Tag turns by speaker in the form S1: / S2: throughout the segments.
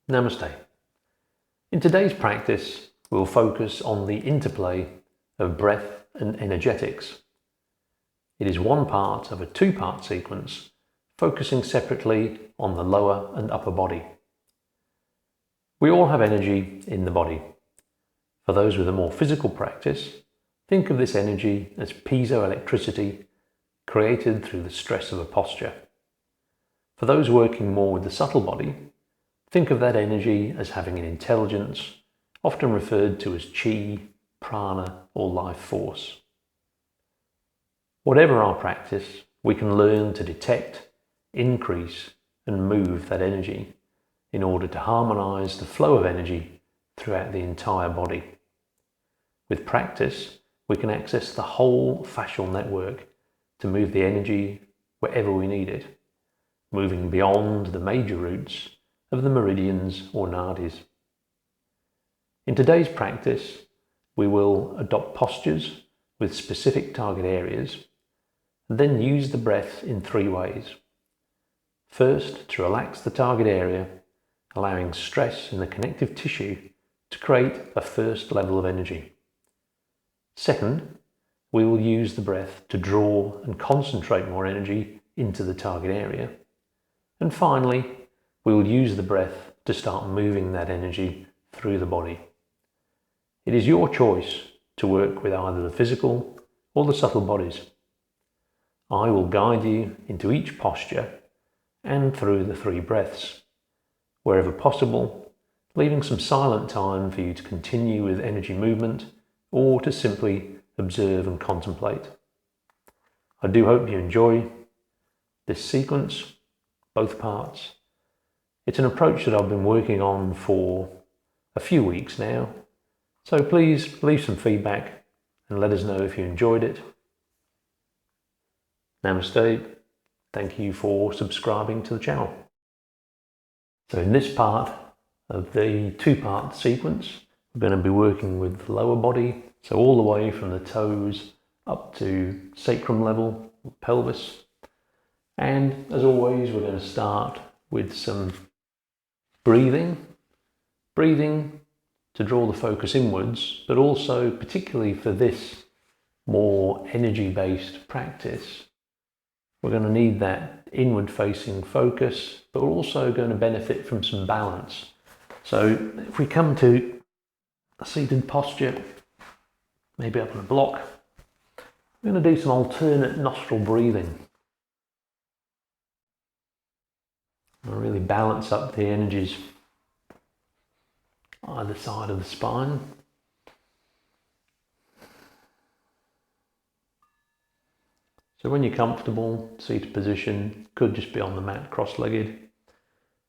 S1: Namaste. In today's practice, we'll focus on the interplay of breath and energetics. It is one part of a two-part sequence, focusing separately on the lower and upper body. We all have energy in the body. For those with a more physical practice, think of this energy as piezoelectricity created through the stress of a posture. For those working more with the subtle body, think of that energy as having an intelligence, often referred to as chi, prana, or life force. Whatever our practice, we can learn to detect, increase, and move that energy in order to harmonize the flow of energy throughout the entire body. With practice, we can access the whole fascial network to move the energy wherever we need it, moving beyond the major routes of the meridians or nadis. In today's practice, we will adopt postures with specific target areas, and then use the breath in three ways. First, to relax the target area, allowing stress in the connective tissue to create a first level of energy. Second, we will use the breath to draw and concentrate more energy into the target area. And finally, we will use the breath to start moving that energy through the body. It is your choice to work with either the physical or the subtle bodies. I will guide you into each posture and through the three breaths, wherever possible, leaving some silent time for you to continue with energy movement or to simply observe and contemplate. I do hope you enjoy this sequence, both parts. It's an approach that I've been working on for a few weeks now, so please leave some feedback and let us know if you enjoyed it. Namaste. Thank you for subscribing to the channel. So in this part of the two-part sequence, we're going to be working with the lower body, so all the way from the toes up to sacrum level, pelvis. And as always, we're going to start with some breathing to draw the focus inwards, but also particularly for this more energy-based practice, we're going to need that inward-facing focus, but we're also going to benefit from some balance. So if we come to a seated posture, maybe up on a block, we're going to do some alternate nostril breathing. We'll really balance up the energies either side of the spine. So when you're comfortable, seated position, could just be on the mat cross-legged.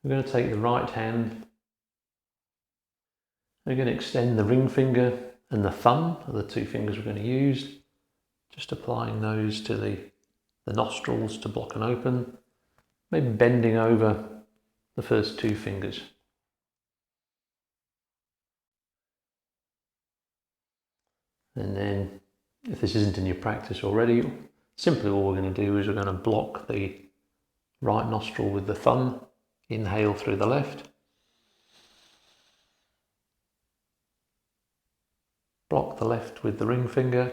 S1: We're going to take the right hand. We're going to extend the ring finger and the thumb are the two fingers we're going to use. Just applying those to the nostrils to block and open. Maybe bending over the first two fingers. And then, if this isn't in your practice already, simply all we're going to do is we're going to block the right nostril with the thumb. Inhale through the left. Block the left with the ring finger.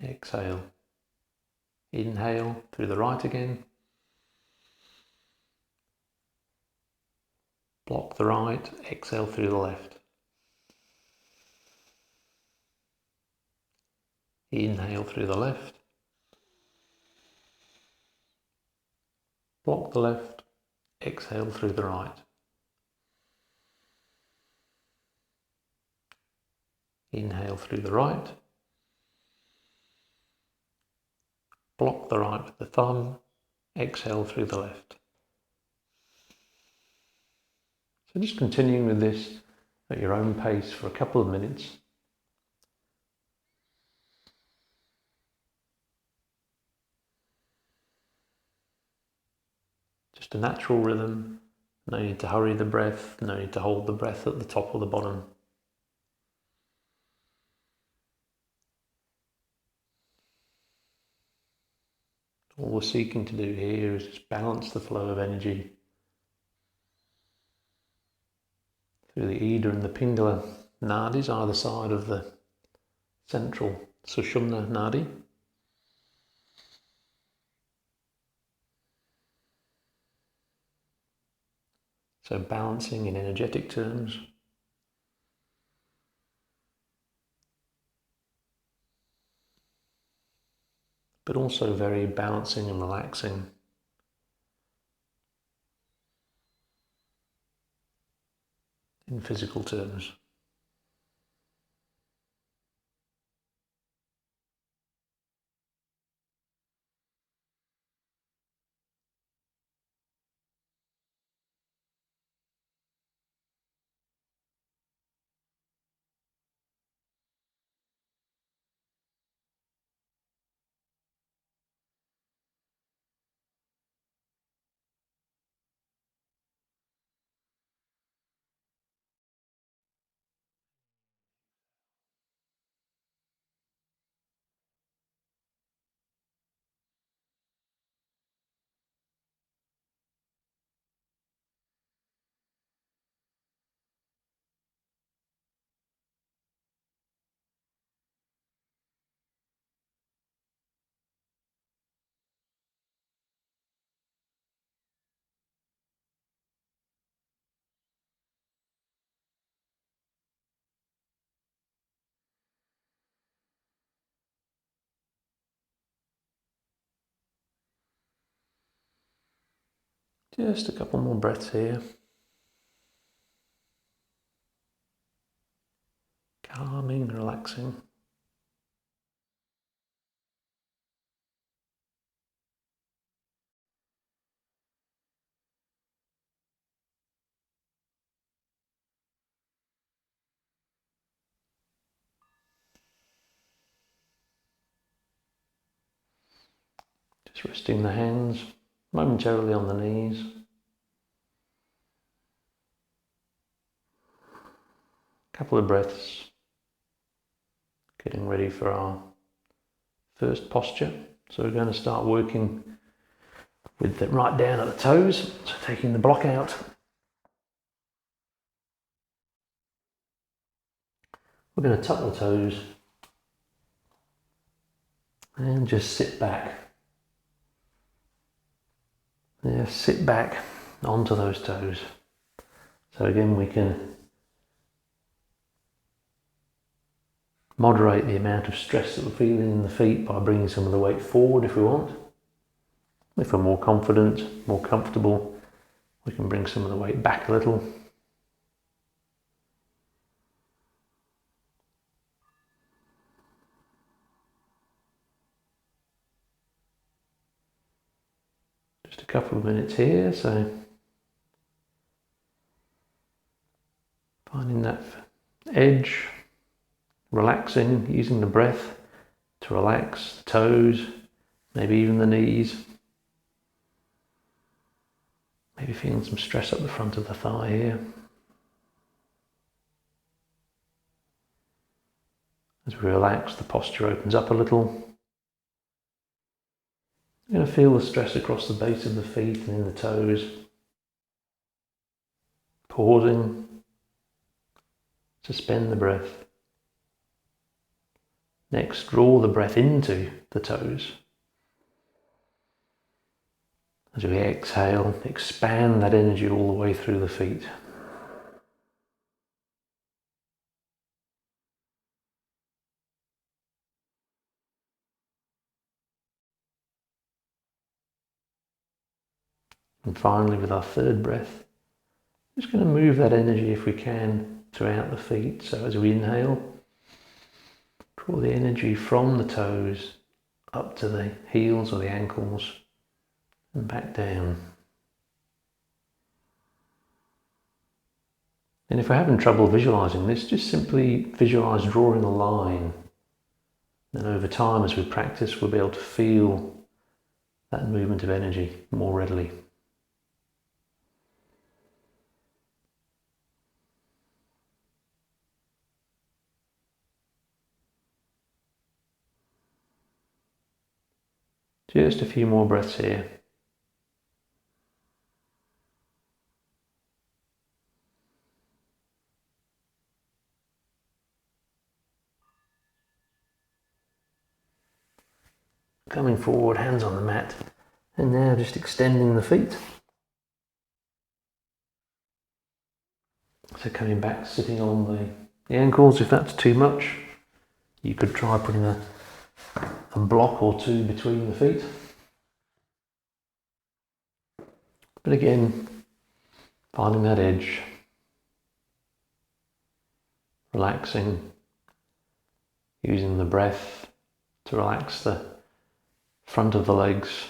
S1: Exhale. Inhale through the right again. Block the right, exhale through the left. Inhale through the left. Block the left, exhale through the right. Inhale through the right. Block the right with the thumb, exhale through the left. So just continuing with this at your own pace for a couple of minutes. Just a natural rhythm, no need to hurry the breath, no need to hold the breath at the top or the bottom. All we're seeking to do here is just balance the flow of energy through the Ida and the Pingala nadis, either side of the central Sushumna nadi. So balancing in energetic terms. But also very balancing and relaxing in physical terms. Just a couple more breaths here. Calming, relaxing. Just resting the hands momentarily on the knees. Couple of breaths. Getting ready for our first posture. So we're going to start working with it right down at the toes. So taking the block out. We're going to tuck the toes and just sit back. Yeah, sit back onto those toes. So again, we can moderate the amount of stress that we're feeling in the feet by bringing some of the weight forward if we want. If we're more confident, more comfortable, we can bring some of the weight back a little. Just a couple of minutes here, so finding that edge, relaxing, using the breath to relax the toes, maybe even the knees. Maybe feeling some stress up the front of the thigh here. As we relax, the posture opens up a little. You're going to feel the stress across the base of the feet and in the toes. Pausing. Suspend the breath. Next, draw the breath into the toes. As we exhale, expand that energy all the way through the feet. And finally, with our third breath, just going to move that energy if we can throughout the feet. So as we inhale, draw the energy from the toes up to the heels or the ankles and back down. And if we're having trouble visualizing this, just simply visualize drawing a line. Then over time, as we practice, we'll be able to feel that movement of energy more readily. Just a few more breaths here. Coming forward, hands on the mat, and now just extending the feet. So coming back, sitting on the ankles. If that's too much, you could try putting a block or two between the feet. But again, finding that edge, relaxing, using the breath to relax the front of the legs.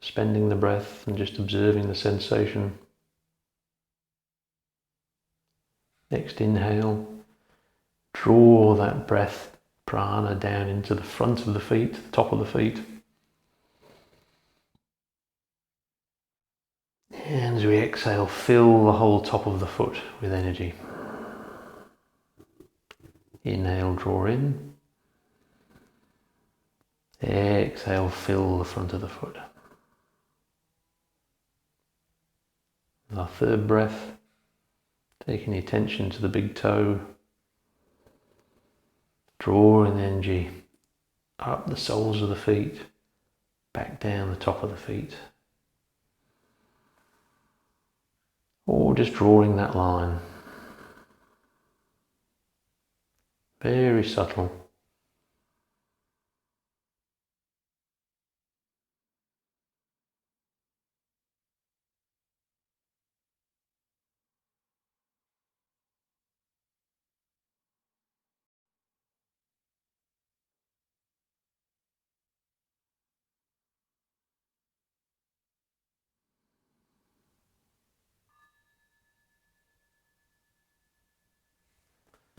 S1: Suspending the breath and just observing the sensation. Next inhale, draw that breath, prana, down into the front of the feet, the top of the feet. And as we exhale, fill the whole top of the foot with energy. Inhale, draw in. Exhale, fill the front of the foot. Our third breath, taking the attention to the big toe, drawing the energy up the soles of the feet, back down the top of the feet. Or just drawing that line. Very subtle.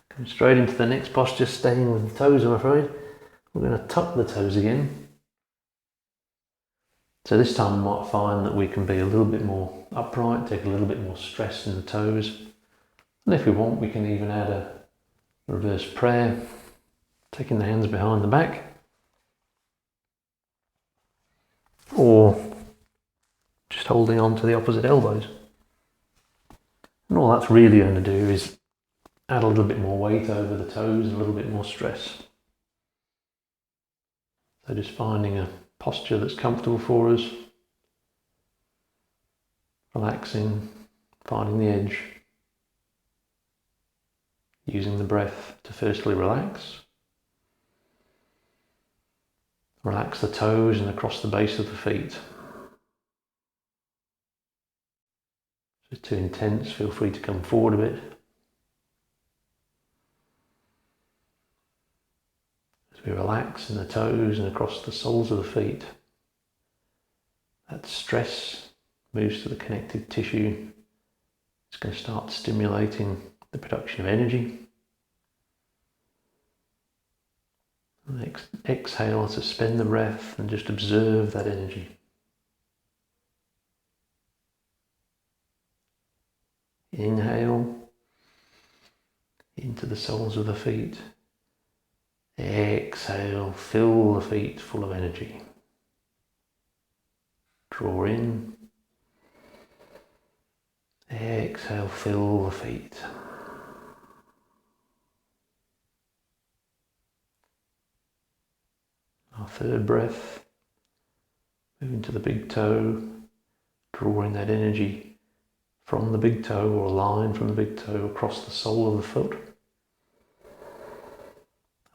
S1: Come straight into the next posture, staying with the toes, I'm afraid. We're going to tuck the toes again. So this time we might find that we can be a little bit more upright, take a little bit more stress in the toes. And if we want, we can even add a reverse prayer, taking the hands behind the back. Or just holding on to the opposite elbows. And all that's really going to do is add a little bit more weight over the toes, a little bit more stress. So just finding a posture that's comfortable for us, relaxing, finding the edge, using the breath to firstly relax the toes and across the base of the feet. If it's too intense, feel free to come forward a bit. As we relax in the toes and across the soles of the feet, that stress moves to the connective tissue. It's going to start stimulating the production of energy. And exhale, suspend the breath and just observe that energy. Inhale into the soles of the feet. Exhale, fill the feet full of energy. Draw in. Exhale, fill the feet. Our third breath, moving to the big toe, drawing that energy from the big toe or a line from the big toe across the sole of the foot,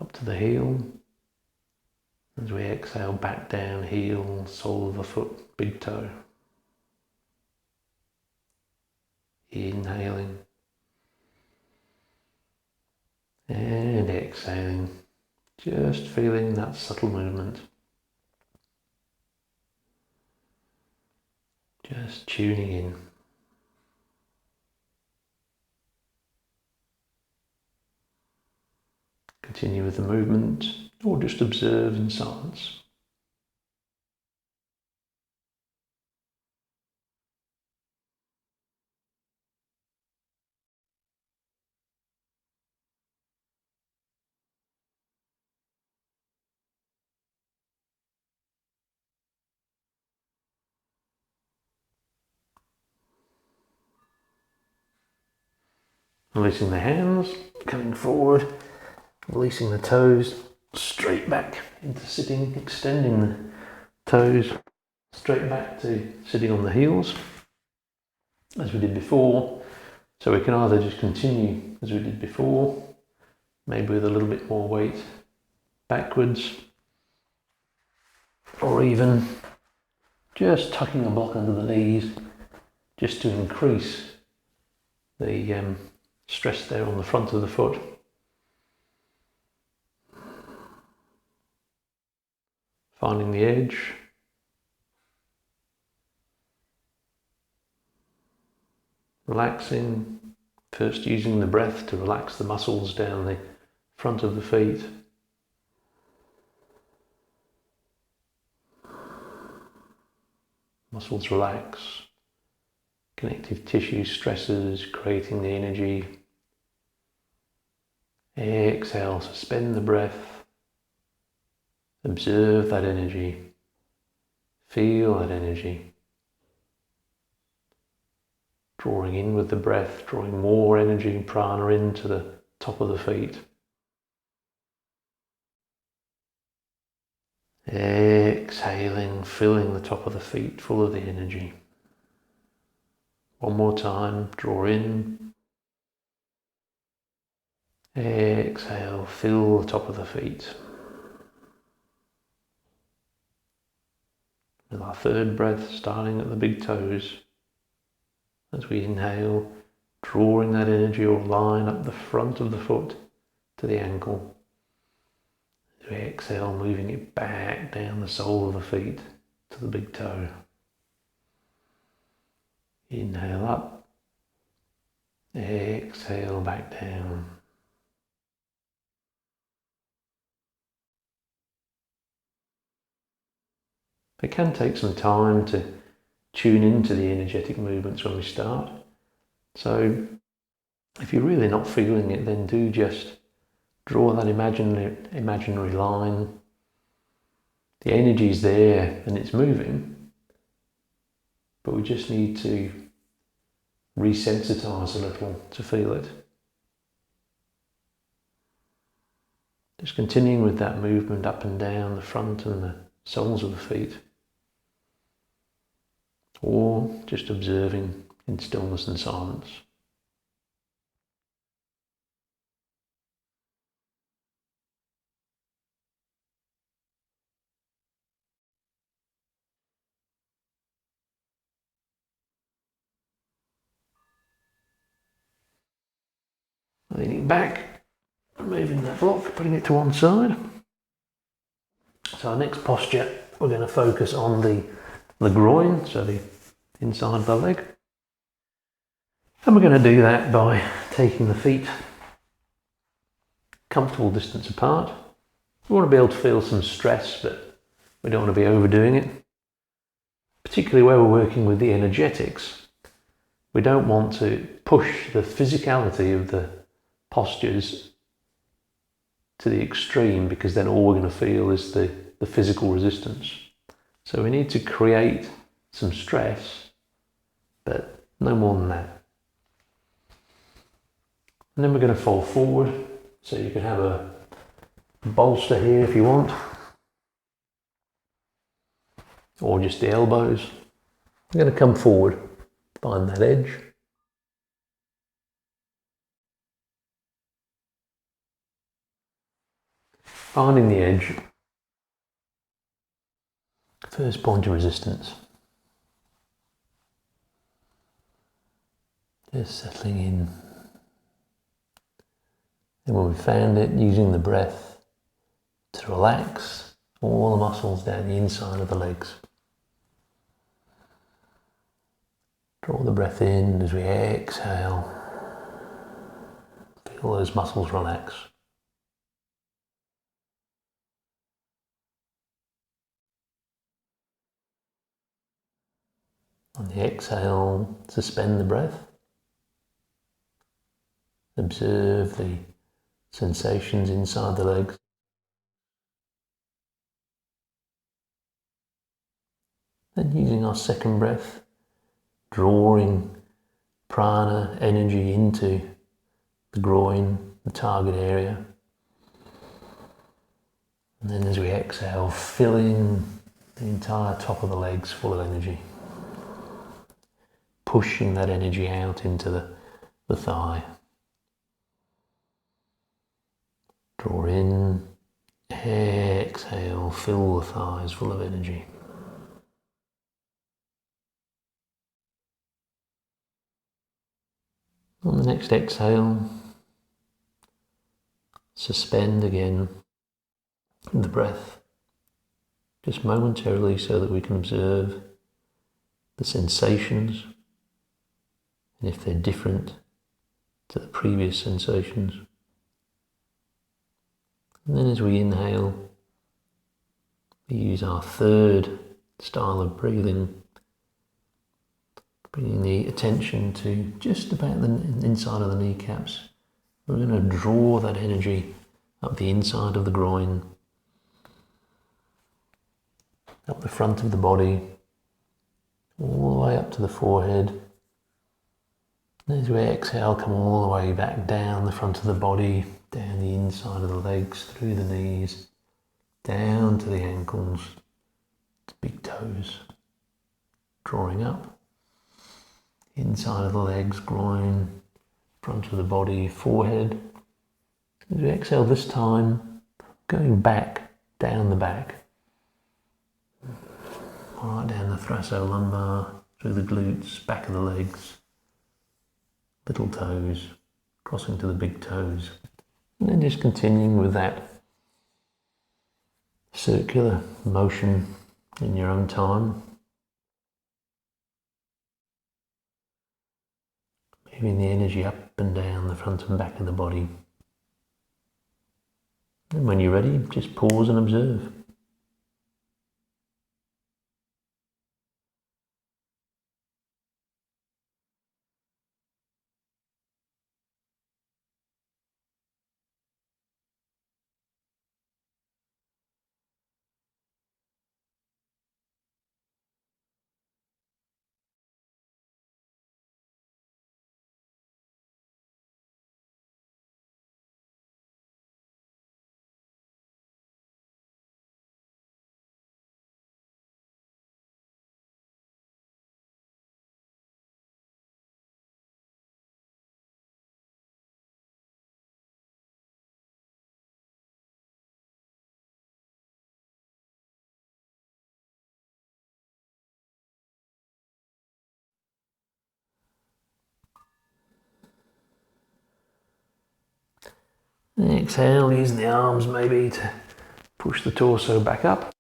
S1: up to the heel. As we exhale, back down, heel, sole of the foot, big toe. Inhaling and exhaling, just feeling that subtle movement. Just tuning in. Continue with the movement or just observe in silence. Releasing the hands, coming forward, releasing the toes straight back into sitting, extending the toes straight back to sitting on the heels, as we did before. So we can either just continue as we did before, maybe with a little bit more weight backwards, or even just tucking a block under the knees just to increase the stress there on the front of the foot. Finding the edge. Relaxing, first using the breath to relax the muscles down the front of the feet. Muscles relax, connective tissue stresses, creating the energy. Exhale, suspend the breath, observe that energy, feel that energy. Drawing in with the breath, drawing more energy, prana into the top of the feet. Exhaling, filling the top of the feet full of the energy. One more time, draw in. Exhale, fill the top of the feet. With our third breath, starting at the big toes. As we inhale, drawing that energy or line up the front of the foot to the ankle. As we exhale, moving it back down the sole of the feet to the big toe. Inhale up, exhale back down. It can take some time to tune into the energetic movements when we start. So if you're really not feeling it, then do just draw that imaginary line. The energy is there and it's moving, but we just need to resensitize a little to feel it. Just continuing with that movement up and down the front and the soles of the feet. Or just observing in stillness and silence. Leaning back, moving that block, putting it to one side. So our next posture, we're going to focus on the groin, so the inside of the leg. And we're going to do that by taking the feet comfortable distance apart. We want to be able to feel some stress, but we don't want to be overdoing it. Particularly where we're working with the energetics, we don't want to push the physicality of the postures to the extreme, because then all we're going to feel is the physical resistance. So we need to create some stress, but no more than that. And then we're going to fall forward, so you can have a bolster here if you want, or just the elbows. We're going to come forward, find that edge. Finding the edge, first point of resistance. Just settling in. And when we've found it, using the breath to relax all the muscles down the inside of the legs. Draw the breath in as we exhale. Feel those muscles relax. On the exhale, suspend the breath. Observe the sensations inside the legs. Then using our second breath, drawing prana energy into the groin, the target area. And then as we exhale, filling the entire top of the legs full of energy. Pushing that energy out into the thigh. Draw in, exhale, fill the thighs full of energy. On the next exhale, suspend again the breath, just momentarily, so that we can observe the sensations, and if they're different to the previous sensations. And then as we inhale, we use our third style of breathing, bringing the attention to just about the inside of the kneecaps. We're going to draw that energy up the inside of the groin, up the front of the body, all the way up to the forehead. And as we exhale, come all the way back down the front of the body, down the inside of the legs, through the knees, down to the ankles, to big toes. Drawing up, inside of the legs, groin, front of the body, forehead. As we exhale this time, going back, down the back. Right down the thoracolumbar, through the glutes, back of the legs, little toes, crossing to the big toes. And then just continuing with that circular motion in your own time. Moving the energy up and down the front and back of the body. And when you're ready, just pause and observe. And exhale, using the arms maybe to push the torso back up.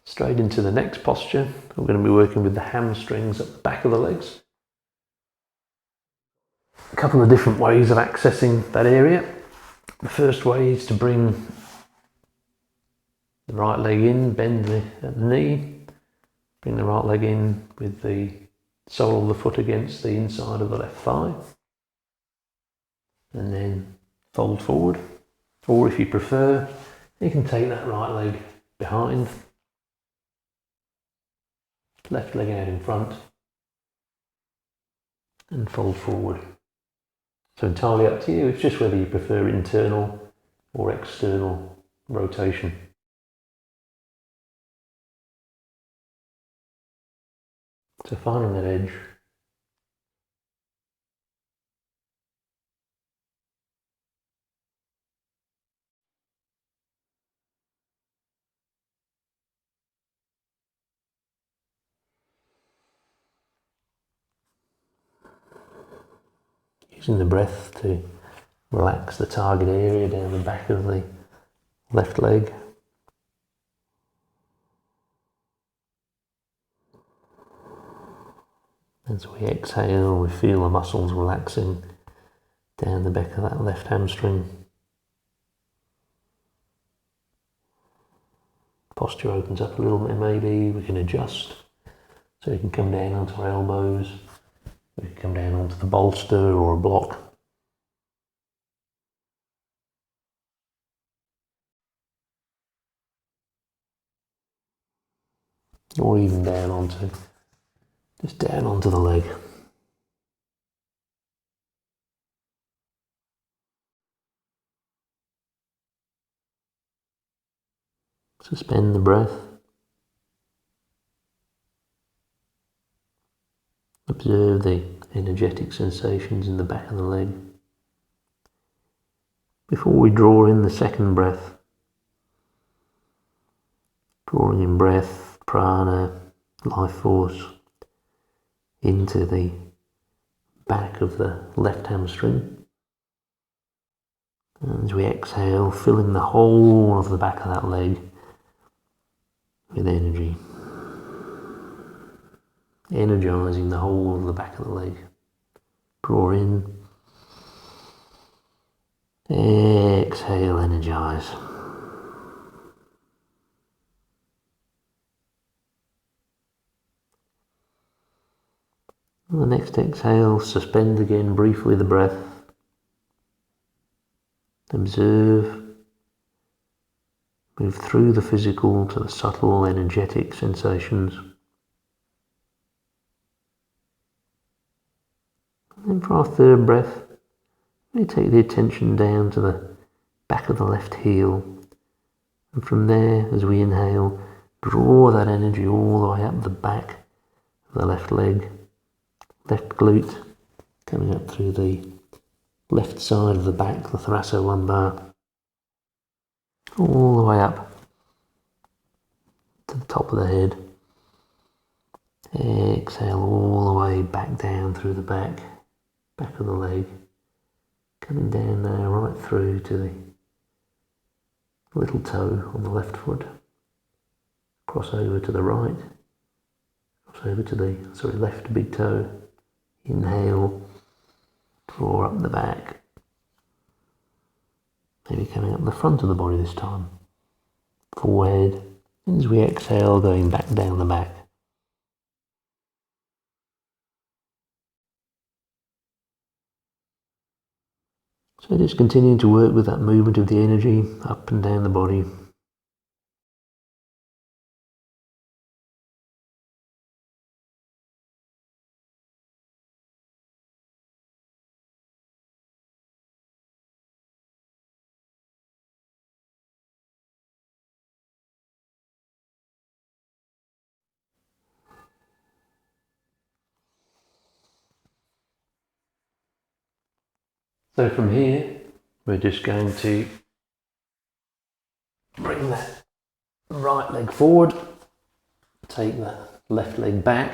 S1: Straight into the next posture. We're going to be working with the hamstrings at the back of the legs. A couple of different ways of accessing that area. The first way is to bring the right leg in, bend the knee, bring the right leg in with the sole of the foot against the inside of the left thigh. And then fold forward. Or if you prefer, you can take that right leg behind, left leg out in front, and fold forward. So entirely up to you, it's just whether you prefer internal or external rotation. So finding that edge. Using the breath to relax the target area down the back of the left leg. As we exhale, we feel the muscles relaxing down the back of that left hamstring. Posture opens up a little bit maybe, we can adjust. So you can come down onto our elbows, we can come down onto the bolster or a block. Or even down onto the leg. Suspend the breath. Observe the energetic sensations in the back of the leg. Before we draw in the second breath, drawing in breath, prana, life force, into the back of the left hamstring. And as we exhale, filling the whole of the back of that leg with energy. Energizing the whole of the back of the leg. Draw in. Exhale, energize. On the next exhale, suspend again briefly the breath. Observe. Move through the physical to the subtle, energetic sensations. And for our third breath, we take the attention down to the back of the left heel. And from there, as we inhale, draw that energy all the way up the back of the left leg, left glute, coming up through the left side of the back, the thoracolumbar, all the way up to the top of the head. Exhale all the way back down through the back of the leg, coming down now right through to the little toe on the left foot, cross over to the right, cross over to the left big toe. Inhale, draw up the back, maybe coming up the front of the body this time, forehead, and as we exhale, going back down the back. So just continuing to work with that movement of the energy up and down the body. So from here, we're just going to bring that right leg forward, take that left leg back.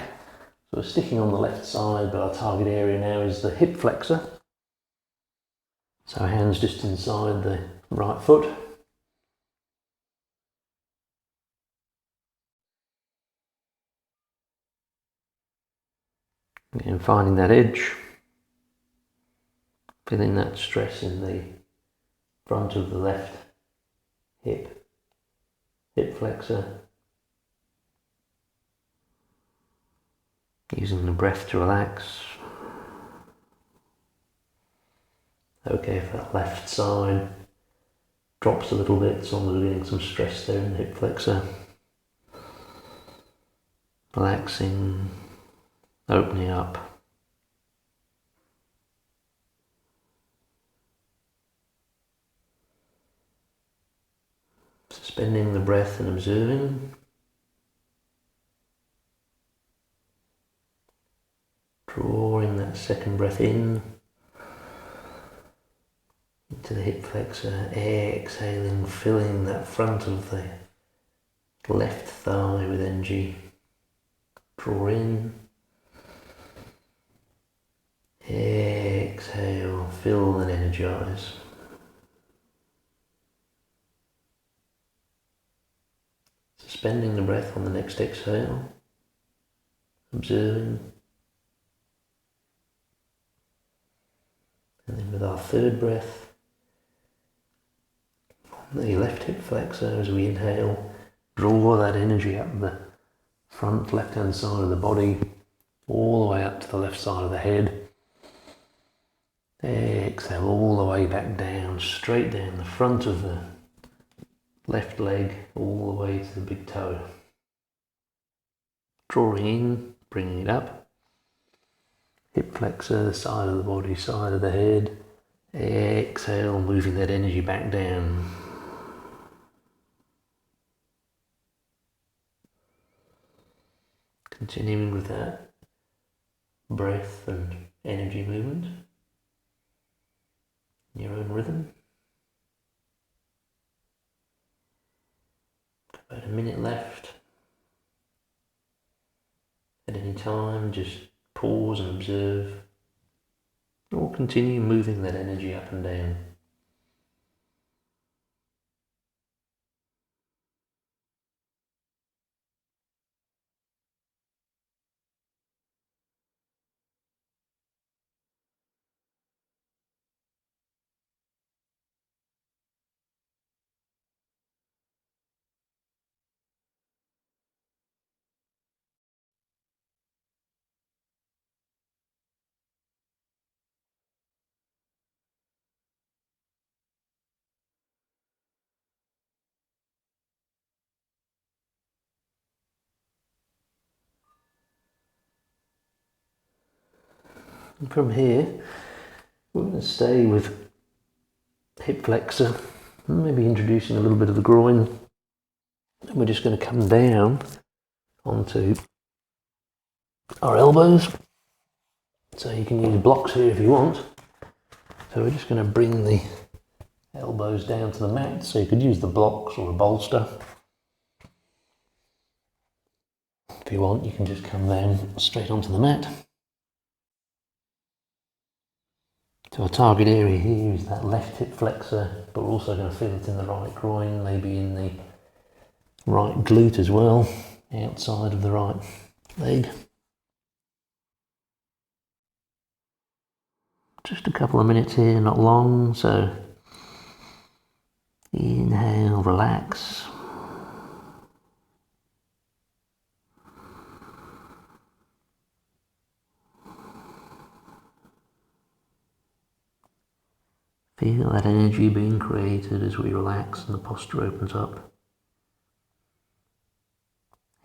S1: So we're sticking on the left side, but our target area now is the hip flexor. So hands just inside the right foot. Again, finding that edge. Feeling that stress in the front of the left hip flexor. Using the breath to relax. Okay, if that left side drops a little bit, as long as we're getting some stress there in the hip flexor. Relaxing, opening up. Suspending the breath and observing. Drawing that second breath in into the hip flexor, exhaling, filling that front of the left thigh with energy. Draw in, exhale, fill and energize. Suspending the breath on the next exhale, observing. And then with our third breath, on the left hip flexor, as we inhale, draw that energy up the front left-hand side of the body, all the way up to the left side of the head. Exhale all the way back down, straight down the front of the left leg, all the way to the big toe. Drawing in, bringing it up. Hip flexor, side of the body, side of the head. Exhale, moving that energy back down. Continuing with that breath and energy movement in your own rhythm. About a minute left. At any time, just pause and observe, or continue moving that energy up and down. And from here, we're going to stay with hip flexor, maybe introducing a little bit of the groin. And we're just going to come down onto our elbows. So you can use blocks here if you want. So we're just going to bring the elbows down to the mat. So you could use the blocks or a bolster. If you want, you can just come down straight onto the mat. So our target area here is that left hip flexor, but we're also going to feel it in the right groin, maybe in the right glute as well, outside of the right leg. Just a couple of minutes here, not long, so inhale, relax. Feel that energy being created as we relax and the posture opens up.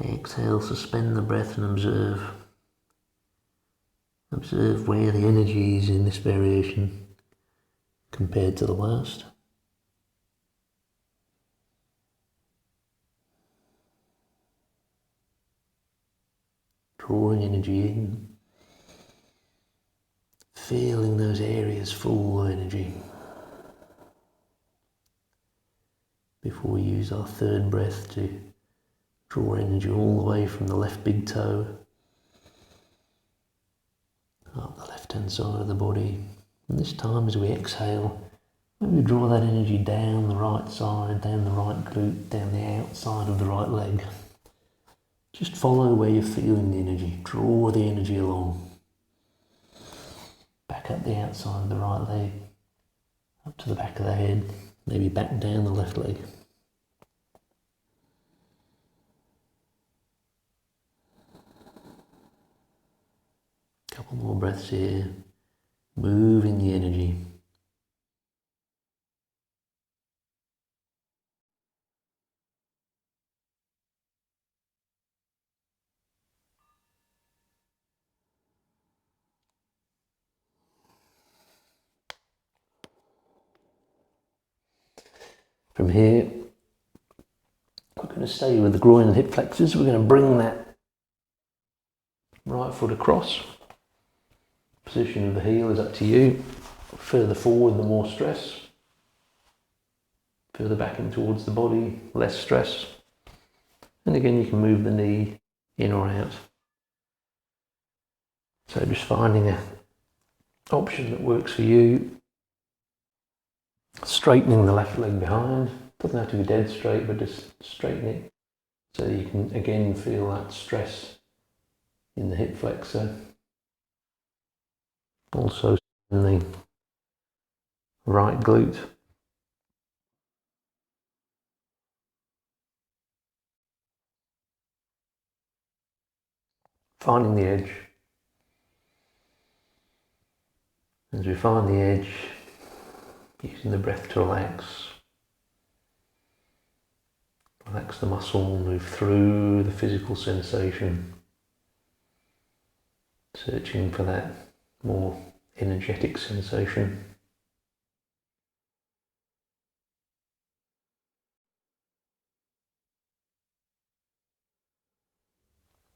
S1: Exhale, suspend the breath and observe. Observe where the energy is in this variation compared to the last. Drawing energy in. Feeling those areas full of energy. Before we use our third breath to draw energy all the way from the left big toe up the left hand side of the body. And this time as we exhale, maybe draw that energy down the right side, down the right glute, down the outside of the right leg. Just follow where you're feeling the energy. Draw the energy along. Back up the outside of the right leg, up to the back of the head, maybe back down the left leg. Couple more breaths here, moving the energy. From here, we're going to stay with the groin and hip flexors. We're going to bring that right foot across. Position of the heel is up to you. Further forward, the more stress. Further back in towards the body, less stress. And again, you can move the knee in or out. So just finding an option that works for you. Straightening the left leg behind. Doesn't have to be dead straight, but just straighten it so you can again feel that stress in the hip flexor. Also in the right glute. Finding the edge. As we find the edge, using the breath to relax. Relax the muscle, move through the physical sensation. Searching for that more energetic sensation.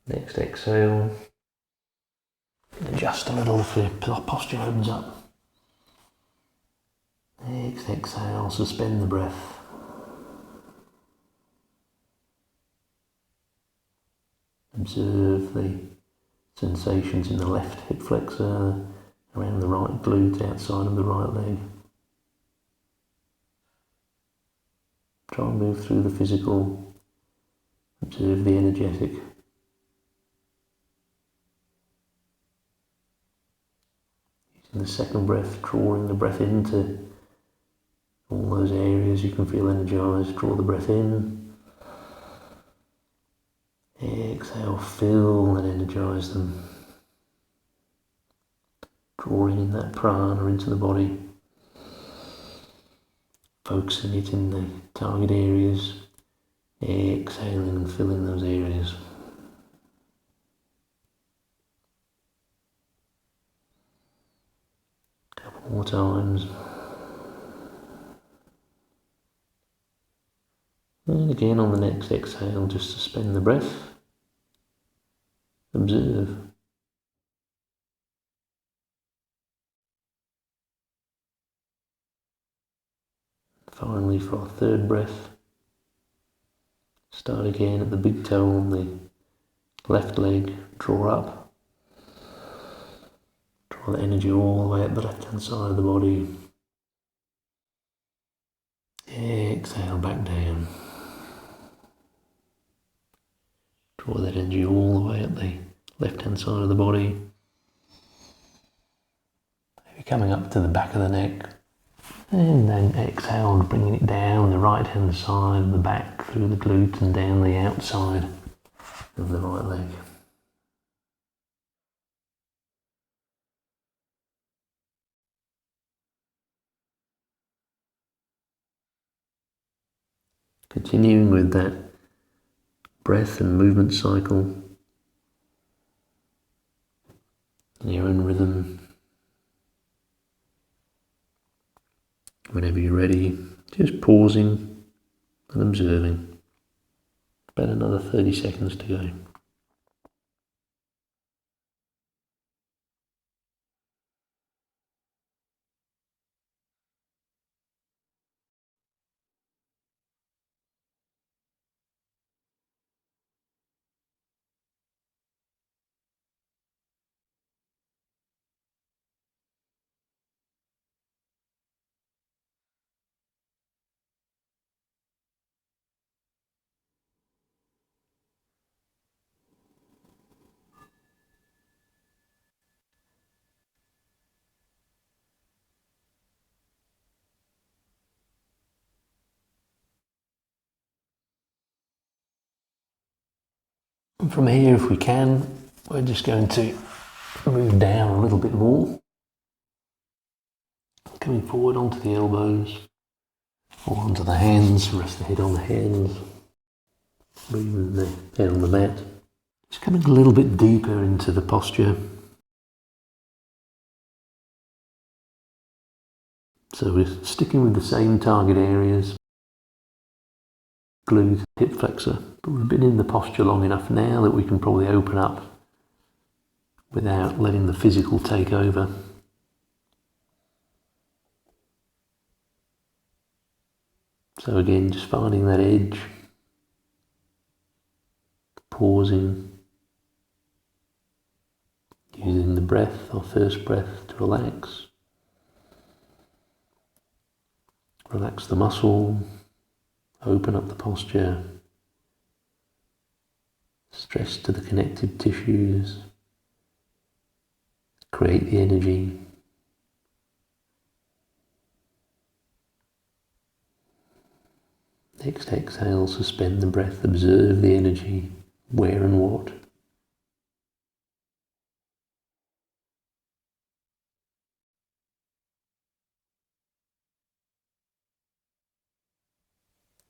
S1: Next exhale. Adjust a little if your posture opens up. Next exhale, suspend the breath. Observe the sensations in the left hip flexor, around the right glute, outside of the right leg. Try and move through the physical. Observe the energetic. Using the second breath, drawing the breath into all those areas you can feel energized. Draw the breath in. Exhale, fill and energize them. Drawing in that prana into the body. Focusing it in the target areas. Exhaling and filling those areas. A couple more times. And again on the next exhale, just suspend the breath. Observe. Finally, for our third breath, start again at the big toe on the left leg, draw up. Draw the energy all the way up the left hand side of the body. Exhale back down. Draw that energy all the way up the left hand side of the body. Maybe coming up to the back of the neck. And then exhale, bringing it down the right hand side of the back, through the glute and down the outside of the right leg. Continuing with that breath and movement cycle in your own rhythm. Whenever you're ready, just pausing and observing. About another 30 seconds to go. And from here, if we can, we're just going to move down a little bit more. Coming forward onto the elbows, or onto the hands, rest the head on the hands. Breathing the head on the mat. Just coming a little bit deeper into the posture. So we're sticking with the same target areas. Glute, hip flexor, but we've been in the posture long enough now that we can probably open up without letting the physical take over. So again, just finding that edge, pausing, using the breath, our first breath, to relax. Relax the muscle, open up the posture, stress to the connective tissues, create the energy. Next exhale, suspend the breath, observe the energy, where and what.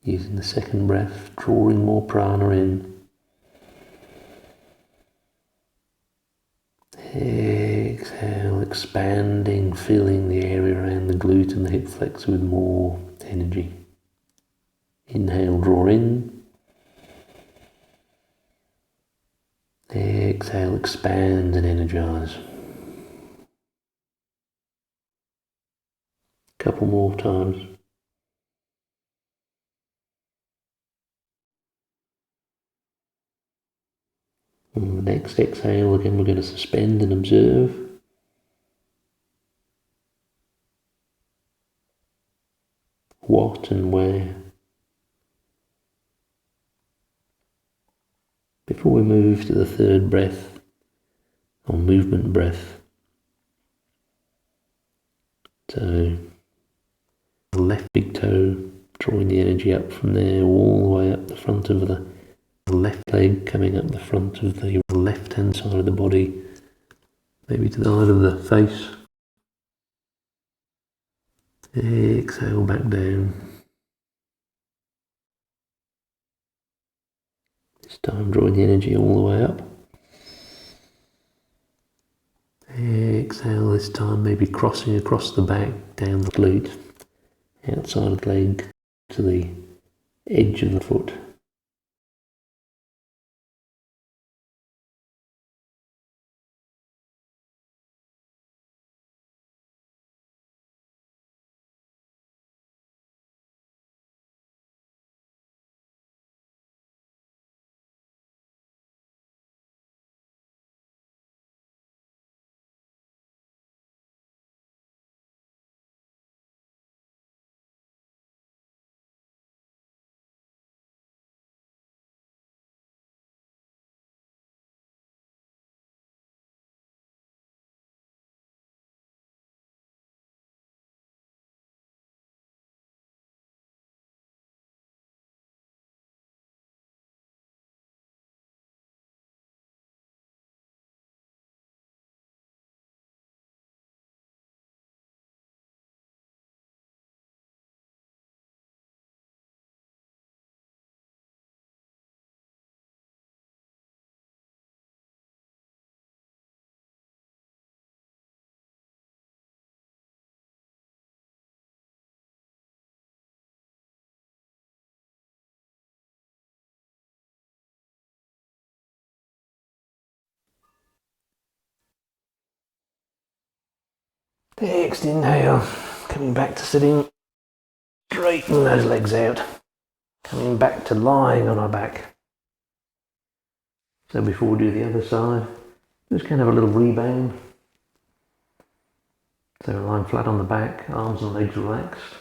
S1: Using the second breath, drawing more prana in. Exhale, expanding, filling the area around the glute and the hip flexor with more energy. Inhale, draw in. exhale, expand and energize. Couple more times. On the next exhale, again, we're going to suspend and observe. What and where. Before we move to the third breath, or movement breath. So, the left big toe, drawing the energy up from there all the way up the front of the left leg, coming up the front of the left hand side of the body, maybe to the side of the face. Exhale back down. This time drawing the energy all the way up. Exhale this time, maybe crossing across the back, down the glute, outside of the leg to the edge of the foot. Next inhale, coming back to sitting, straighten those legs out, coming back to lying on our back. So before we do the other side, just kind of a little rebound. So lying flat on the back, arms and legs relaxed,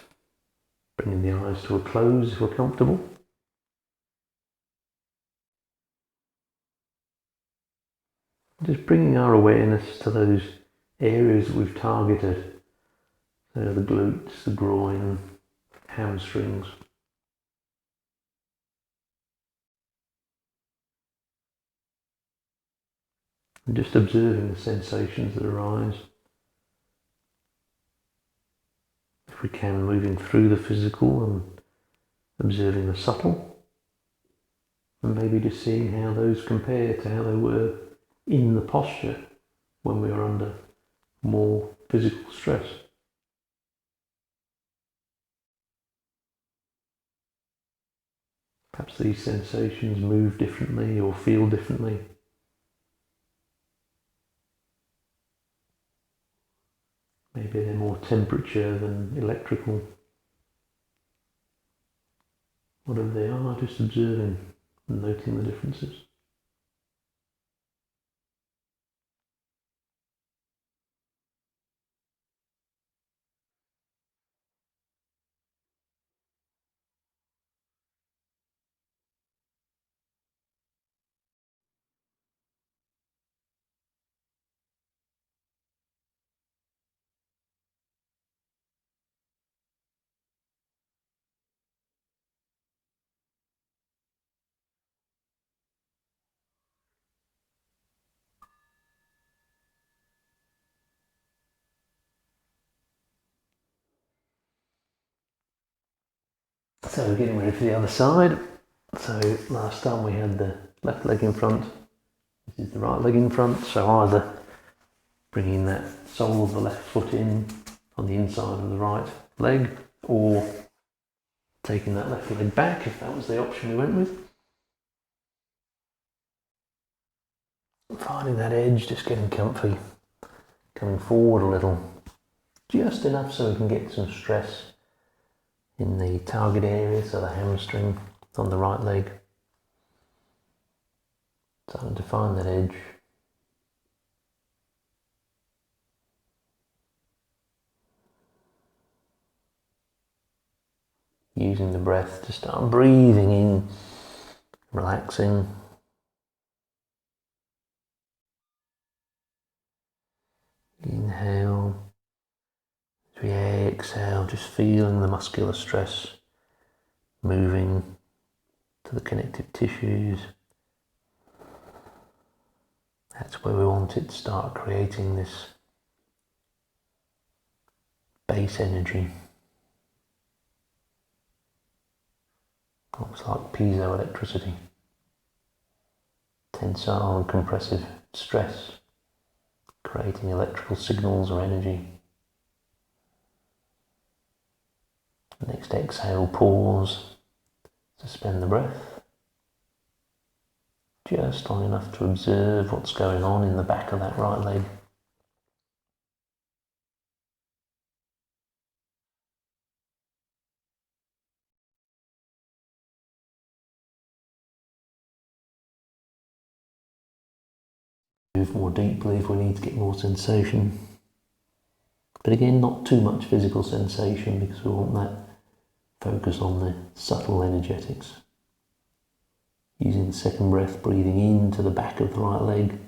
S1: bringing the eyes to a close if we're comfortable. Just bringing our awareness to those areas we've targeted, so the glutes, the groin, hamstrings. And just observing the sensations that arise. If we can, moving through the physical and observing the subtle, and maybe just seeing how those compare to how they were in the posture when we were under more physical stress. Perhaps these sensations move differently or feel differently. Maybe they're more temperature than electrical. Whatever they are, just observing and noting the differences. So getting ready for the other side. So last time we had the left leg in front, this is the right leg in front, so either bringing that sole of the left foot in on the inside of the right leg, or taking that left leg back if that was the option we went with. Finding finding that edge, just getting comfy, coming forward a little, just enough so we can get some stress in the target area, so the hamstring on the right leg. Starting to find that edge. Using the breath to start breathing in, relaxing. Inhale. As we exhale, just feeling the muscular stress moving to the connective tissues. That's where we want it to start creating this base energy. Looks like piezoelectricity. Tensile and compressive stress, creating electrical signals or energy. Next exhale, pause, suspend the breath. Just long enough to observe what's going on in the back of that right leg. Move more deeply if we need to get more sensation. But again, not too much physical sensation because we want that focus on the subtle energetics. Using the second breath, breathing into the back of the right leg.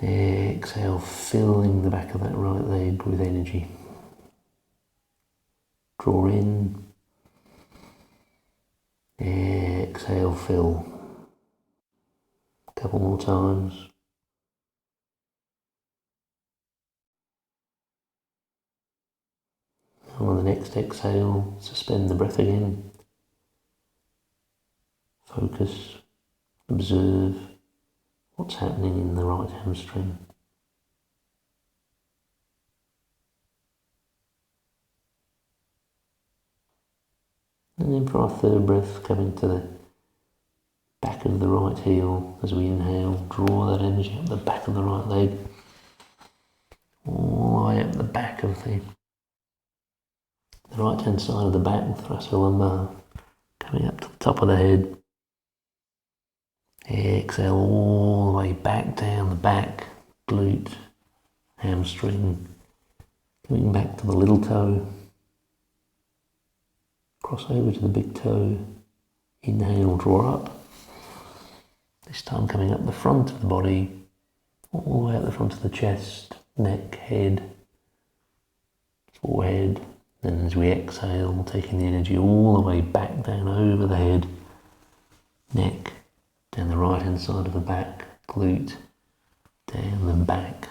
S1: Exhale, filling the back of that right leg with energy. Draw in. Exhale, fill. A couple more times. And on the next exhale, suspend the breath again. Focus, observe what's happening in the right hamstring. And then for our third breath, coming to the back of the right heel as we inhale, draw that energy up the back of the right leg, all the way up the back of the right hand side of the back, thoracolumbar, coming up to the top of the head. Exhale all the way back down the back, glute, hamstring, coming back to the little toe, cross over to the big toe, inhale, draw up. This time coming up the front of the body, all the way up the front of the chest, neck, head, forehead. Then as we exhale, taking the energy all the way back down over the head, neck, down the right hand side of the back, glute, down the back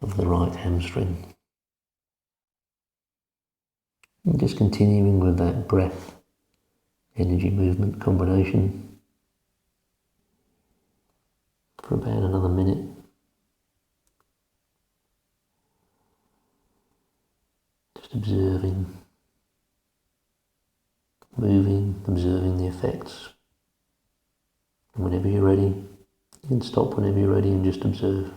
S1: of the right hamstring. And just continuing with that breath, energy movement combination for about another minute. Just observing, moving, observing the effects. And whenever you're ready, you can stop whenever you're ready and just observe.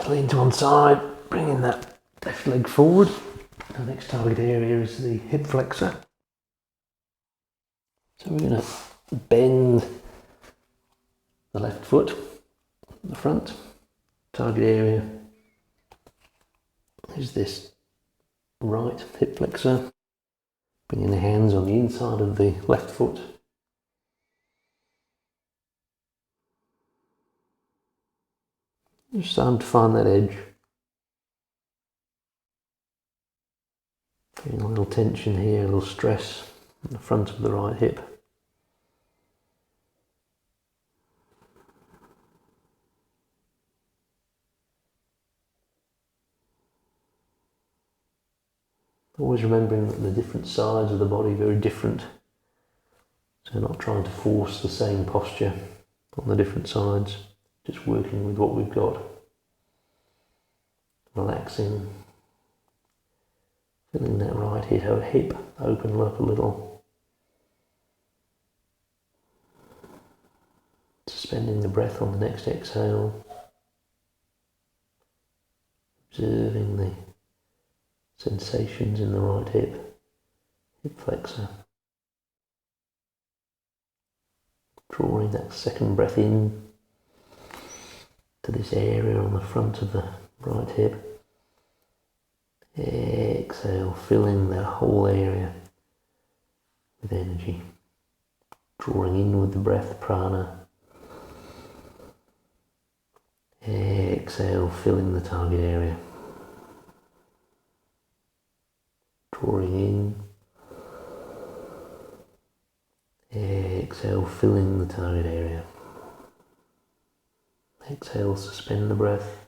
S1: Lean to one side, bringing that left leg forward. The next target area is the hip flexor. So we're going to bend the left foot at the front. Target area is this right hip flexor. Bringing the hands on the inside of the left foot. Just starting to find that edge. Feeling a little tension here, a little stress in the front of the right hip. Always remembering that the different sides of the body are very different. So not trying to force the same posture on the different sides, just working with what we've got. Relaxing. Feeling that right hip open up a little. Suspending the breath on the next exhale. Observing the sensations in the right hip flexor. Drawing that second breath in to this area on the front of the right hip. Exhale, filling that whole area with energy. Drawing in with the breath, prana. Exhale, filling the target area. Drawing in. Exhale, filling the target area. Exhale, suspend the breath.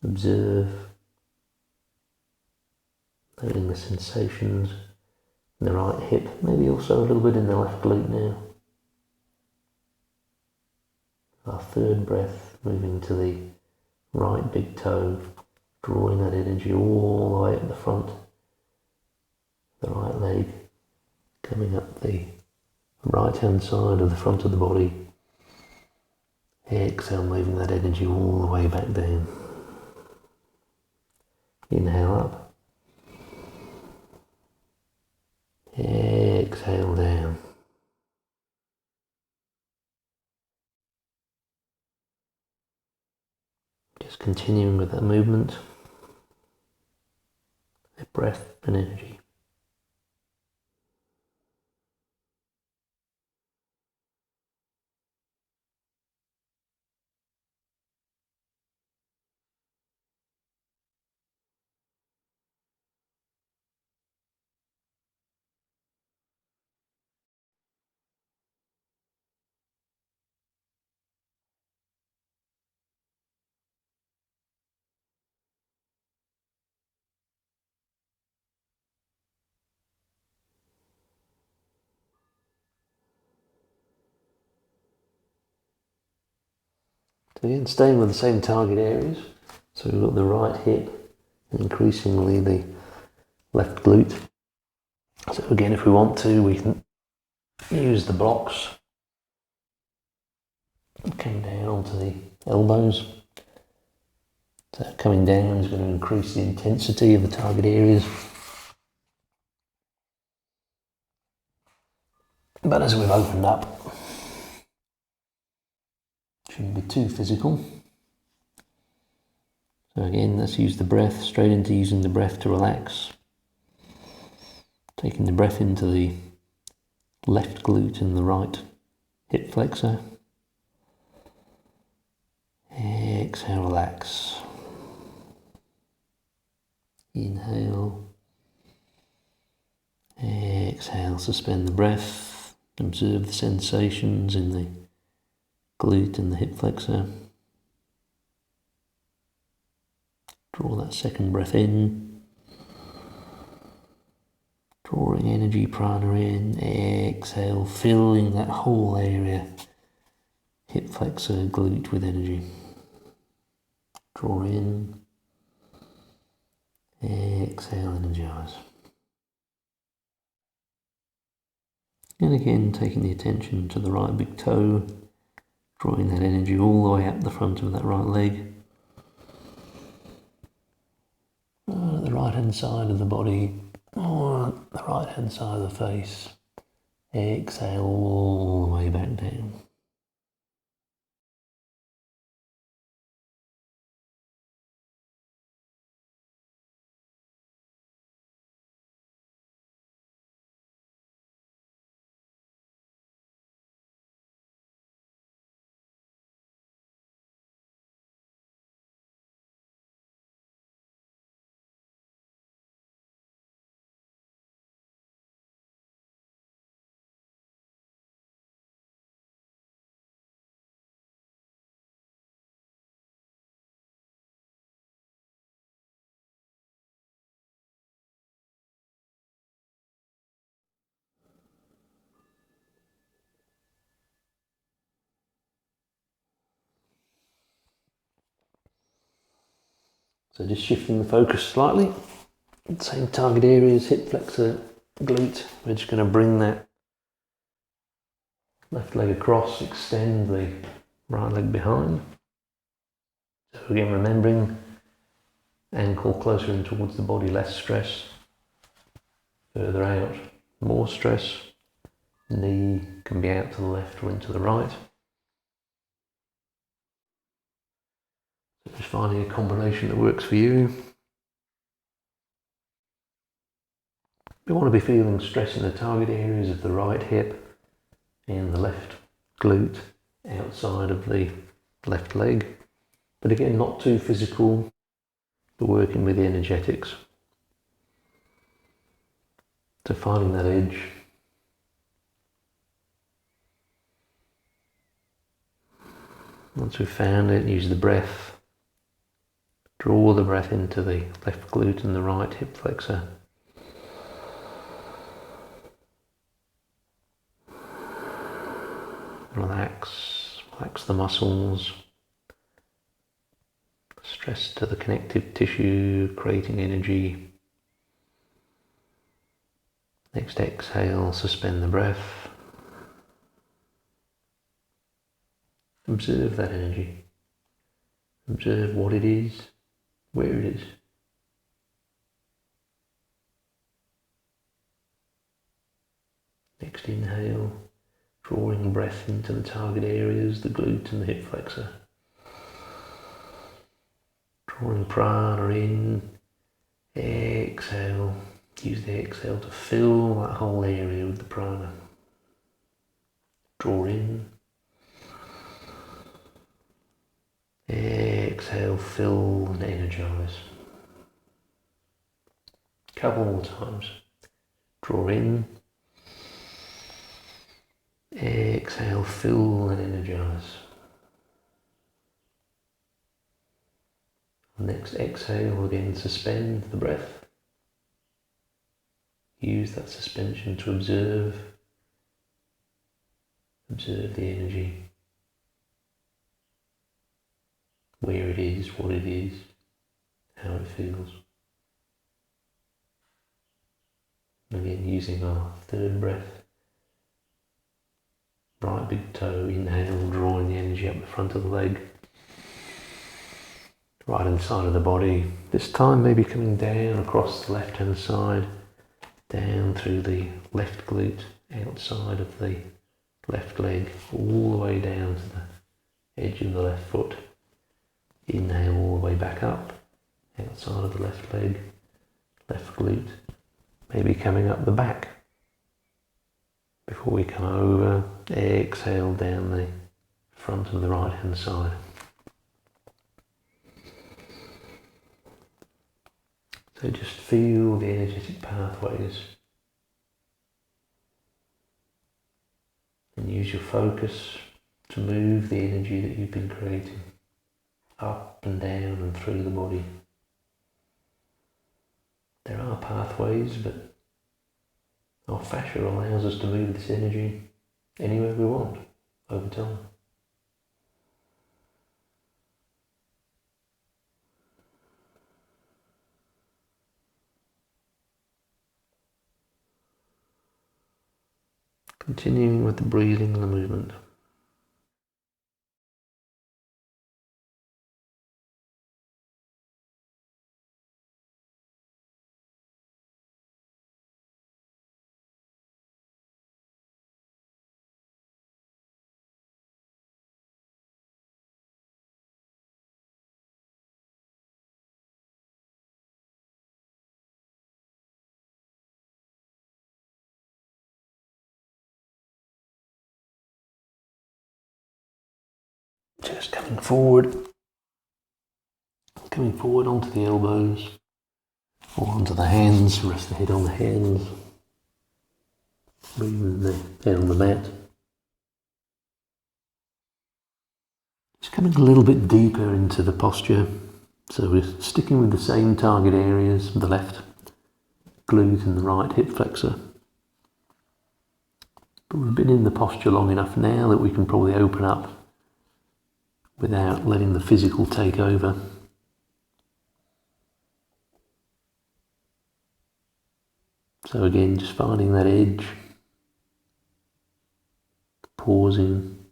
S1: Observe. Noting the sensations in the right hip, maybe also a little bit in the left glute now. Our third breath, moving to the right big toe, drawing that energy all the way up the front. The right leg, coming up the right hand side of the front of the body. Exhale, moving that energy all the way back down. Inhale up. Exhale down. Just continuing with that movement, that breath and energy. So again, staying with the same target areas. So we've got the right hip, and increasingly the left glute. So again, if we want to, we can use the blocks. Coming down onto the elbows. So coming down is going to increase the intensity of the target areas. But as we've opened up, shouldn't be too physical. So again, let's use the breath, straight into using the breath to relax. Taking the breath into the left glute and the right hip flexor. Exhale, relax. Inhale. Exhale, suspend the breath. Observe the sensations in the glute and the hip flexor. Draw that second breath in. Drawing energy, prana in. Exhale, filling that whole area. Hip flexor, glute with energy. Draw in. Exhale, energize. And again, taking the attention to the right big toe, drawing that energy all the way up the front of that right leg. The right hand side of the body, or the right hand side of the face. Exhale all the way back down. So just shifting the focus slightly. Same target areas, hip flexor, glute. We're just going to bring that left leg across, extend the right leg behind. So again, remembering ankle closer in towards the body, less stress. Further out, more stress. Knee can be out to the left or into the right. So just finding a combination that works for you. We want to be feeling stress in the target areas of the right hip and the left glute outside of the left leg. But again, not too physical, but working with the energetics. So finding that edge. Once we've found it, use the breath. Draw the breath into the left glute and the right hip flexor. Relax the muscles. Stress to the connective tissue, creating energy. Next exhale, suspend the breath. Observe that energy. Observe what it is, where it is. Next inhale, drawing breath into the target areas, the glute and the hip flexor. Drawing prana in, exhale. Use the exhale to fill that whole area with the prana. Draw in. Exhale, fill and energize. Couple more times. Draw in. Exhale, fill and energize. Next exhale, again suspend the breath. Use that suspension to observe the energy, where it is, what it is, how it feels. Again, using our third breath. Right big toe, inhale, drawing the energy up the front of the leg. Right inside of the body. This time maybe coming down across the left hand side, down through the left glute, outside of the left leg, all the way down to the edge of the left foot. Inhale all the way back up, outside of the left leg, left glute, maybe coming up the back. Before we come over, exhale down the front of the right hand side. So just feel the energetic pathways and use your focus to move the energy that you've been creating up and down and through the body. There are pathways, but our fascia allows us to move this energy anywhere we want over time. Continuing with the breathing and the movement. Just coming forward onto the elbows or onto the hands, rest the head on the hands, breathing the head on the mat. Just coming a little bit deeper into the posture, so we're sticking with the same target areas, the left glute and the right hip flexor. But we've been in the posture long enough now that we can probably open up without letting the physical take over. So again, just finding that edge, pausing,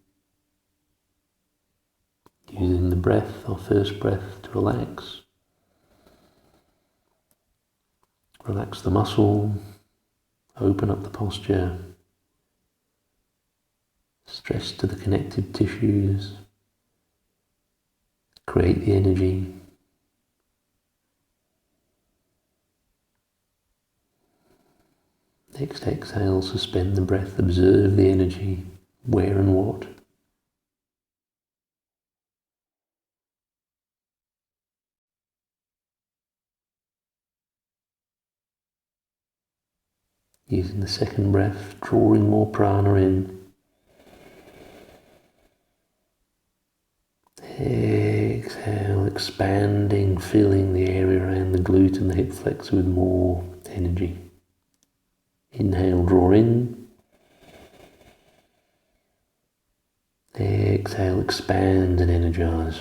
S1: using the breath, our first breath, to relax. Relax the muscle, open up the posture, stress to the connective tissues, create the energy. Next exhale, suspend the breath, observe the energy, where and what. Using the second breath, drawing more prana in. Exhale, expanding, filling the area around the glute and the hip flexor with more energy. Inhale, draw in. Exhale, expand and energize.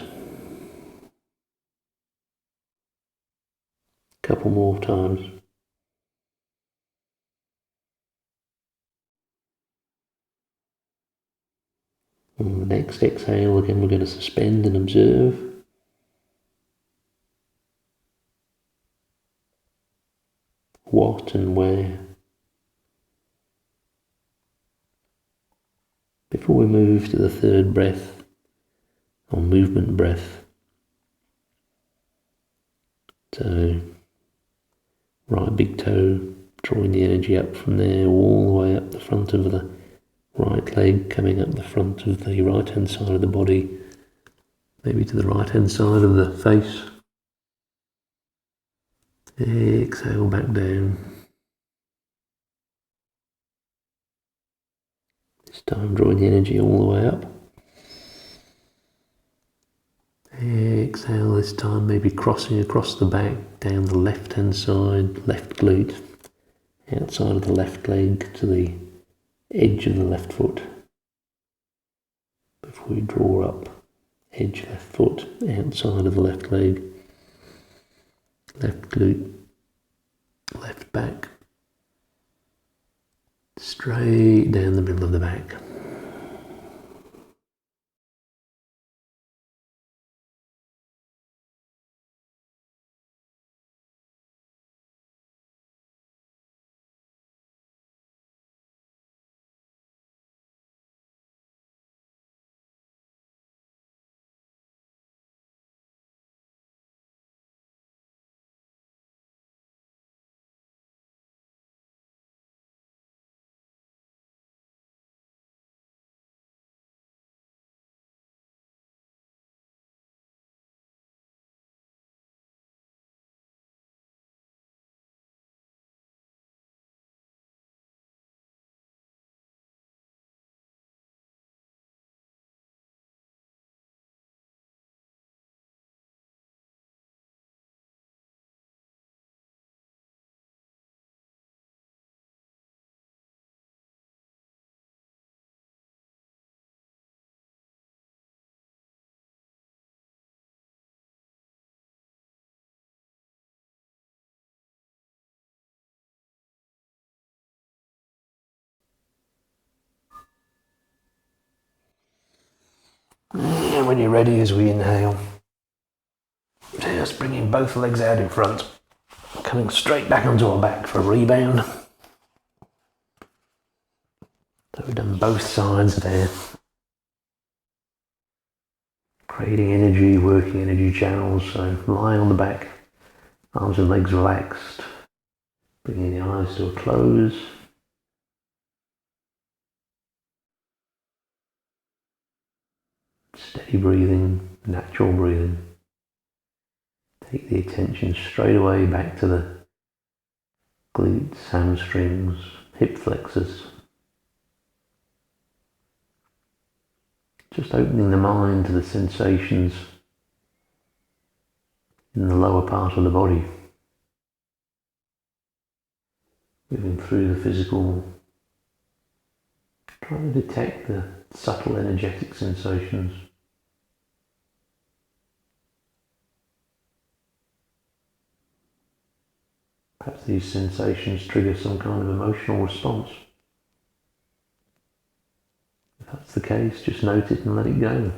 S1: Couple more times. On the next exhale, again, we're going to suspend and observe. What and where. Before we move to the third breath, or movement breath. So, right big toe, drawing the energy up from there, all the way up the front of the right leg, coming up the front of the right hand side of the body, maybe to the right hand side of the face. Exhale back down. This time drawing the energy all the way up. Exhale this time, maybe crossing across the back, down the left hand side, left glute, outside of the left leg to the edge of the left foot. Before we draw up, edge left foot, outside of the left leg, left glute, left back, straight down the middle of the back. And when you're ready, as we inhale, just bringing both legs out in front, coming straight back onto our back for a rebound. So we've done both sides there. Creating energy, working energy channels, so lying on the back, arms and legs relaxed, bringing the eyes to a close. Steady breathing, natural breathing. Take the attention straight away back to the glutes, hamstrings, hip flexors. Just opening the mind to the sensations in the lower part of the body. Moving through the physical, trying to detect the subtle energetic sensations. Perhaps these sensations trigger some kind of emotional response. If that's the case, just note it and let it go.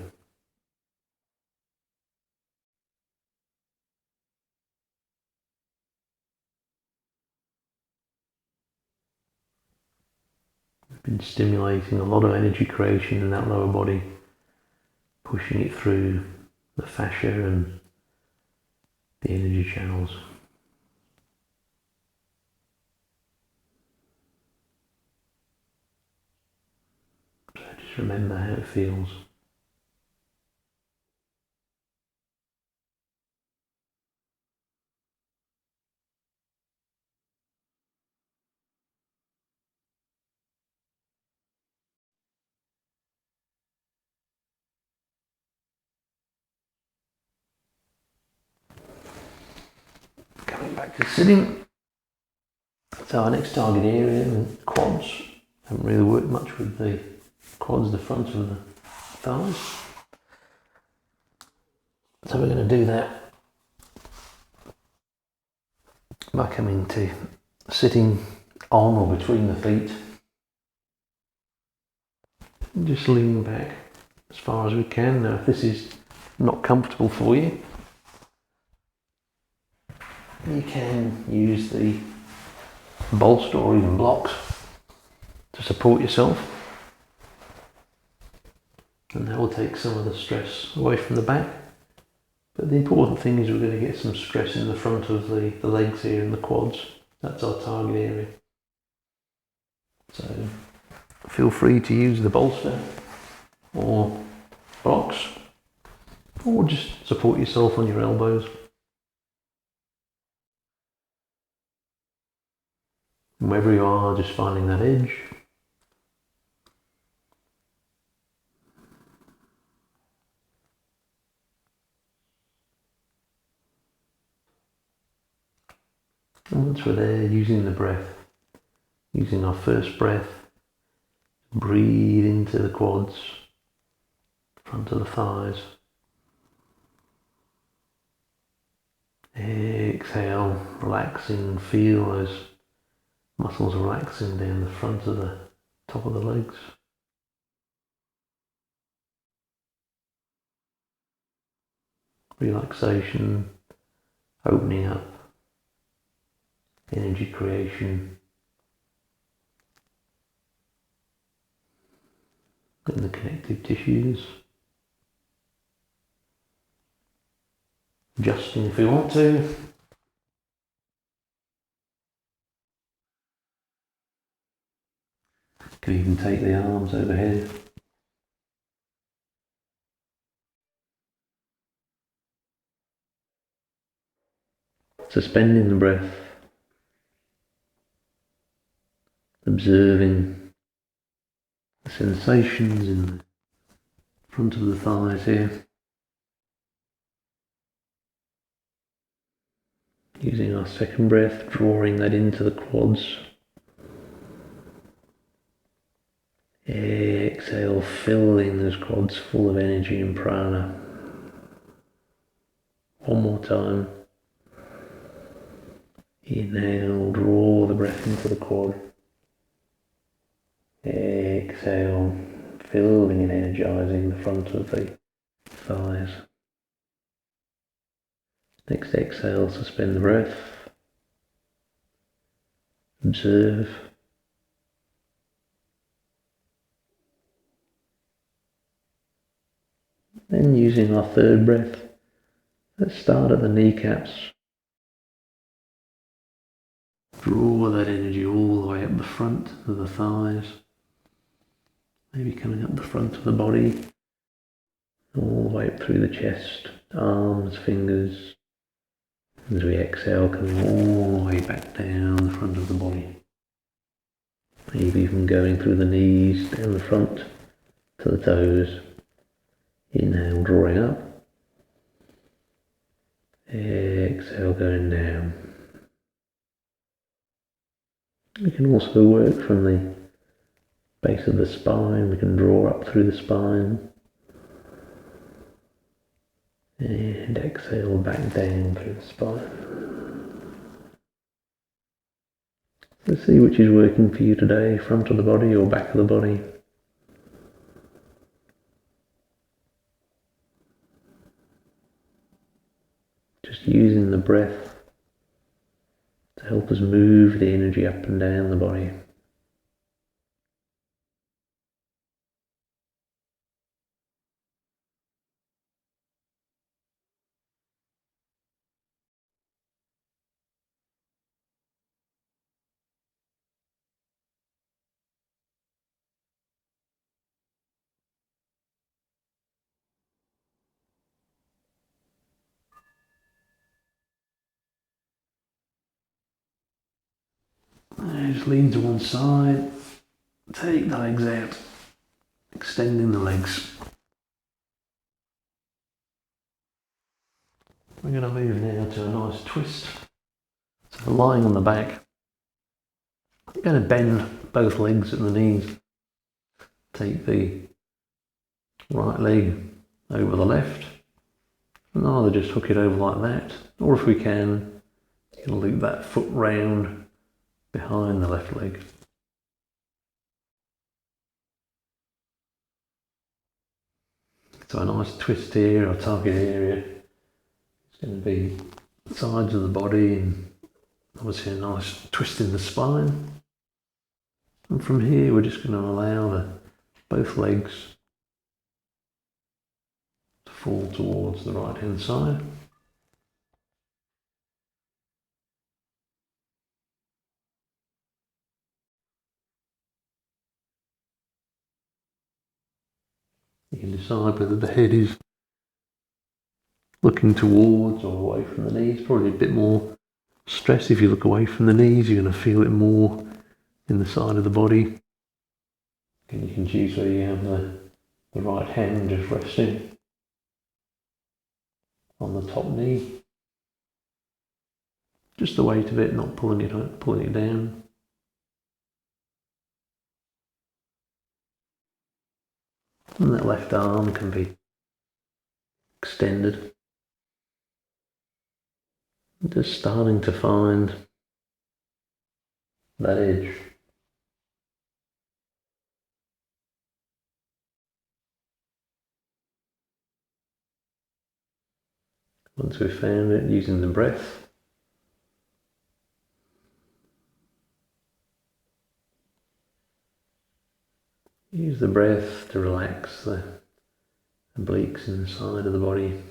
S1: We've been stimulating a lot of energy creation in that lower body, pushing it through the fascia and the energy channels. So just remember how it feels. Coming back to sitting. So our next target area, the quads. Haven't really worked much with the quads, the front of the thighs. So we're going to do that by coming to sitting on or between the feet. And just lean back as far as we can. Now if this is not comfortable for you, you can use the bolster or even blocks to support yourself, and that will take some of the stress away from the back. But the important thing is we're going to get some stress in the front of the legs here and the quads. That's our target area. So feel free to use the bolster or blocks, or just support yourself on your elbows. And wherever you are, just finding that edge. And once we're there, using the breath, using our first breath, breathe into the quads, front of the thighs. Exhale, relaxing, feel those muscles relaxing down the front of the top of the legs. Relaxation, opening up, energy creation in the connective tissues. Adjusting if we want to. Can even take the arms overhead. Suspending the breath. Observing the sensations in the front of the thighs here. Using our second breath, drawing that into the quads. Exhale, filling those quads full of energy and prana. One more time. Inhale, draw the breath into the quad. Exhale, filling and energizing the front of the thighs. Next exhale, suspend the breath. Observe. Then using our third breath, let's start at the kneecaps. Draw that energy all the way up the front of the thighs. Maybe coming up the front of the body, all the way up through the chest, arms, fingers. As we exhale, coming all the way back down the front of the body. Maybe even going through the knees, down the front to the toes. Inhale, drawing up. Exhale, going down. We can also work from the base of the spine. We can draw up through the spine. And exhale back down through the spine. Let's see which is working for you today, front of the body or back of the body. Just using the breath to help us move the energy up and down the body. Just lean to one side, take the legs out, extending the legs. We're going to move now to a nice twist. So lying on the back, I'm going to bend both legs at the knees. Take the right leg over the left, and either just hook it over like that, or if we can, you can loop that foot round behind the left leg. So a nice twist here, our target area. It's going to be the sides of the body and obviously a nice twist in the spine. And from here we're just going to allow both legs to fall towards the right hand side. You can decide whether the head is looking towards or away from the knees. Probably a bit more stress if you look away from the knees. You're going to feel it more in the side of the body. And you can choose where you have the right hand just resting on the top knee. Just the weight of it, not pulling it down. And that left arm can be extended. Just starting to find that edge. Once we've found it, using the breath, use the breath to relax the obliques inside of the body.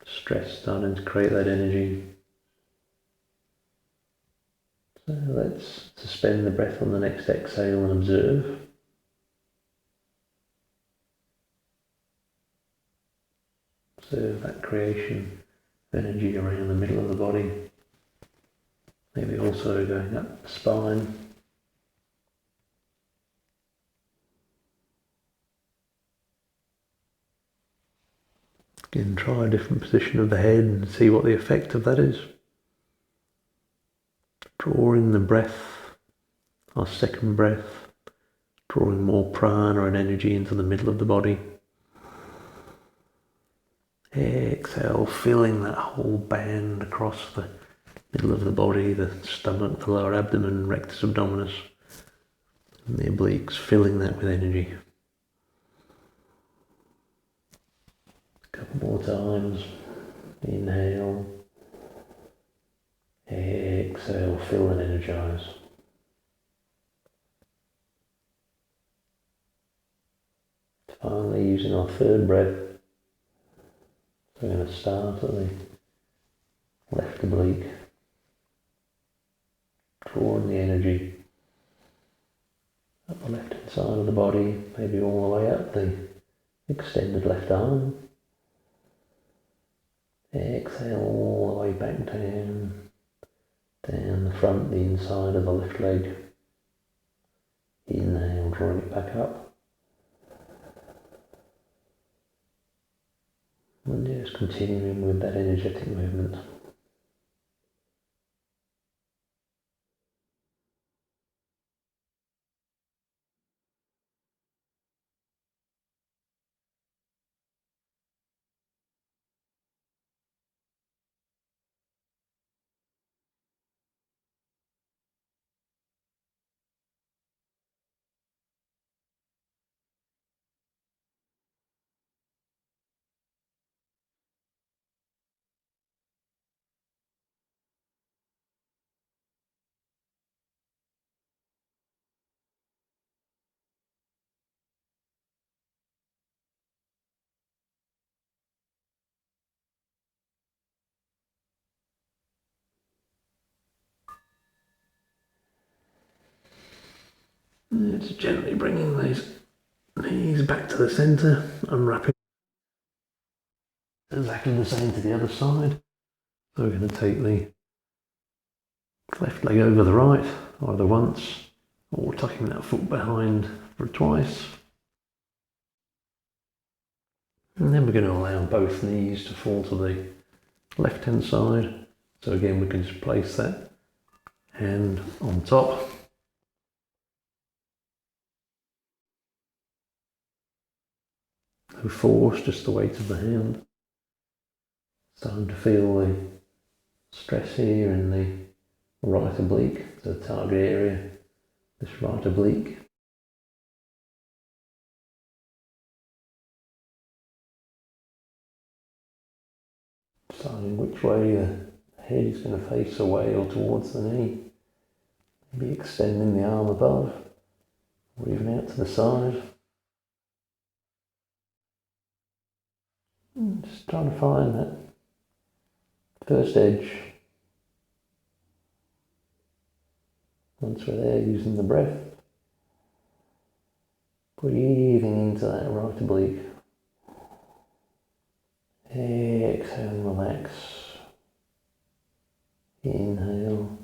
S1: Stress starting to create that energy. So let's suspend the breath on the next exhale and observe. Observe that creation of energy around the middle of the body. Maybe also going up the spine. Again, try a different position of the head and see what the effect of that is. Drawing the breath, our second breath, drawing more prana and energy into the middle of the body. Exhale, filling that whole band across the middle of the body, the stomach, the lower abdomen, rectus abdominis, and the obliques, filling that with energy. A couple more times. Inhale. Exhale, fill and energize. Finally, using our third breath, we're going to start at the left oblique, drawing the energy up the left hand side of the body, maybe all the way up the extended left arm. Exhale all the way back down the front, the inside of the left leg. Inhale, drawing it back up. And just continuing with that energetic movement. Just gently bringing those knees back to the centre, unwrapping. Exactly the same to the other side. So we're going to take the left leg over the right, either once, or tucking that foot behind for twice. And then we're going to allow both knees to fall to the left hand side. So again, we can just place that hand on top. No force, just the weight of the hand. Starting to feel the stress here in the right oblique, the target area, this right oblique. Deciding which way the head is going to face away or towards the knee. Maybe extending the arm above, or even out to the side. Just trying to find that first edge. Once we're there, using the breath, breathing into that right oblique. Exhale and relax. Inhale.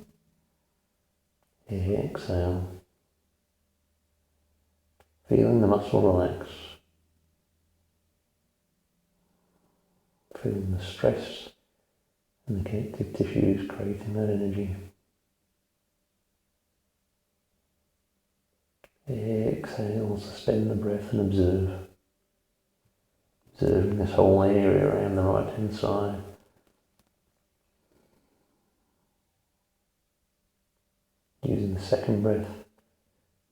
S1: Exhale. Feeling the muscle relax. Feeling the stress and the connective tissues creating that energy. Exhale, suspend the breath and observe. Observing this whole area around the right hand side. Using the second breath,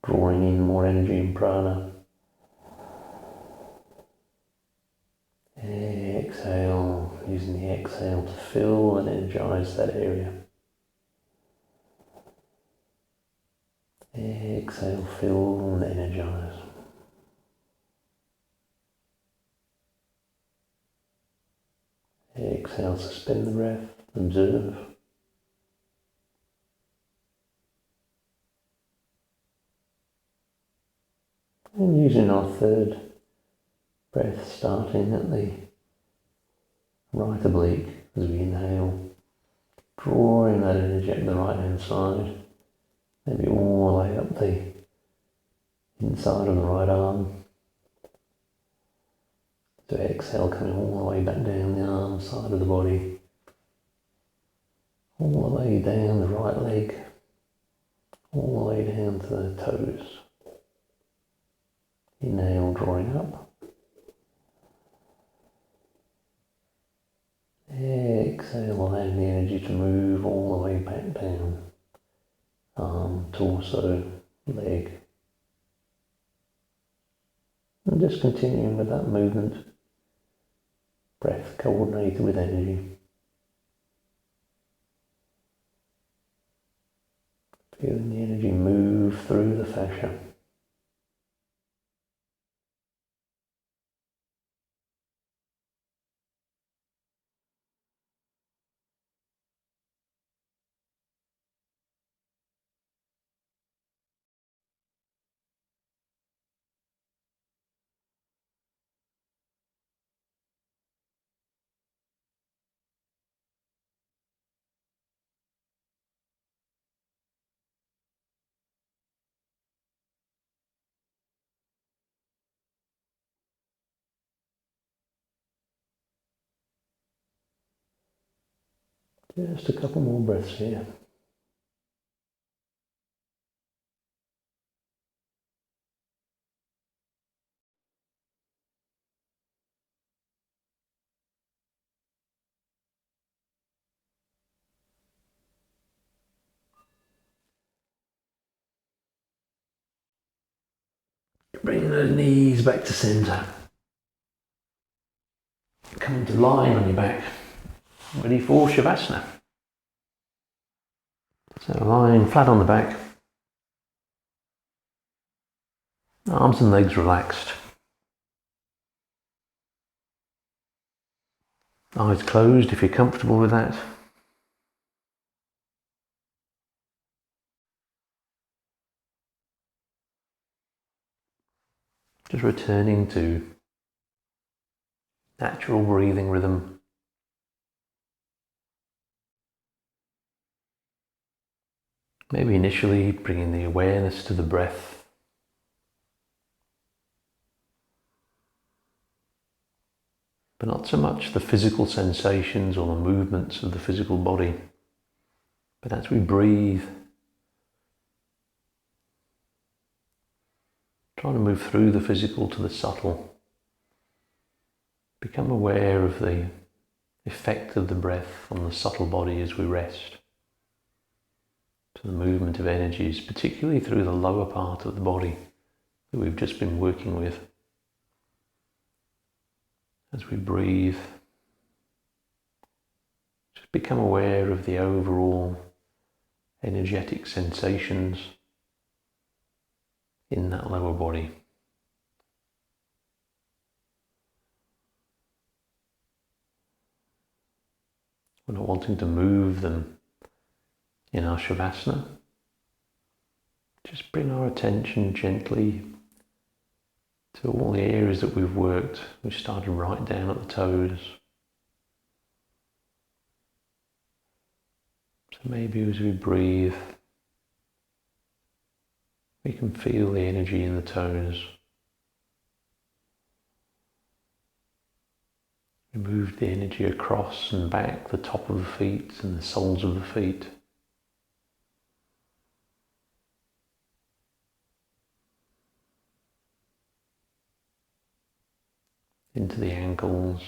S1: drawing in more energy and prana. Exhale, using the exhale to fill and energize that area. Exhale, fill and energize. Exhale, suspend the breath, observe. And using our third breath, starting at the right oblique as we inhale, drawing that energy up the right hand side, maybe all the way up the inside of the right arm. So exhale, coming all the way back down the arm side of the body, all the way down the right leg, all the way down to the toes. Inhale, drawing up. Exhale, allowing the energy to move all the way back down. Arm, torso, leg. And just continuing with that movement. Breath coordinated with energy. Feeling the energy move through the fascia. Just a couple more breaths here. Bring those knees back to centre. Come into lying on your back, ready for Shavasana. So lying flat on the back, arms and legs relaxed. Eyes closed if you're comfortable with that. Just returning to natural breathing rhythm. Maybe initially bringing the awareness to the breath. But not so much the physical sensations or the movements of the physical body. But as we breathe, trying to move through the physical to the subtle. Become aware of the effect of the breath on the subtle body as we rest. To the movement of energies, particularly through the lower part of the body that we've just been working with. As we breathe, just become aware of the overall energetic sensations in that lower body. We're not wanting to move them in our Shavasana. Just bring our attention gently to all the areas that we've worked. We started right down at the toes. So maybe as we breathe, we can feel the energy in the toes. We move the energy across and back the top of the feet and the soles of the feet. Into the ankles.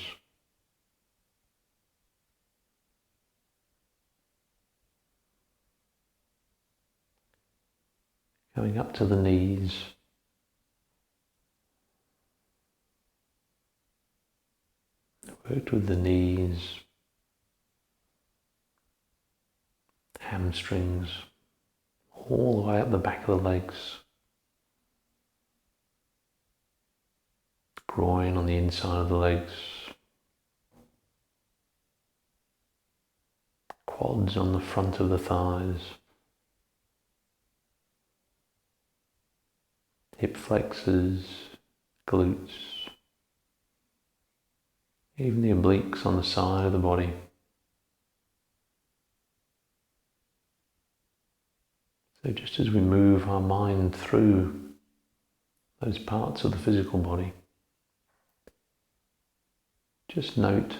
S1: Going up to the knees. Worked with the knees, hamstrings, all the way up the back of the legs. Groin on the inside of the legs. Quads on the front of the thighs. Hip flexors, glutes. Even the obliques on the side of the body. So just as we move our mind through those parts of the physical body, just note,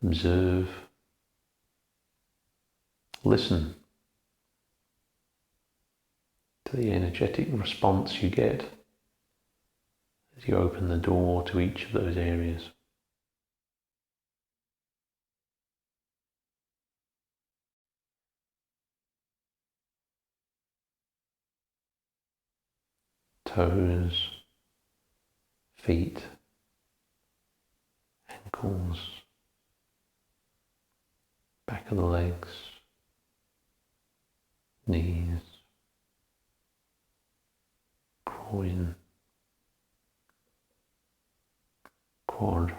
S1: observe, listen to the energetic response you get as you open the door to each of those areas. Toes, feet, ankles, back of the legs, knees, groin, quad,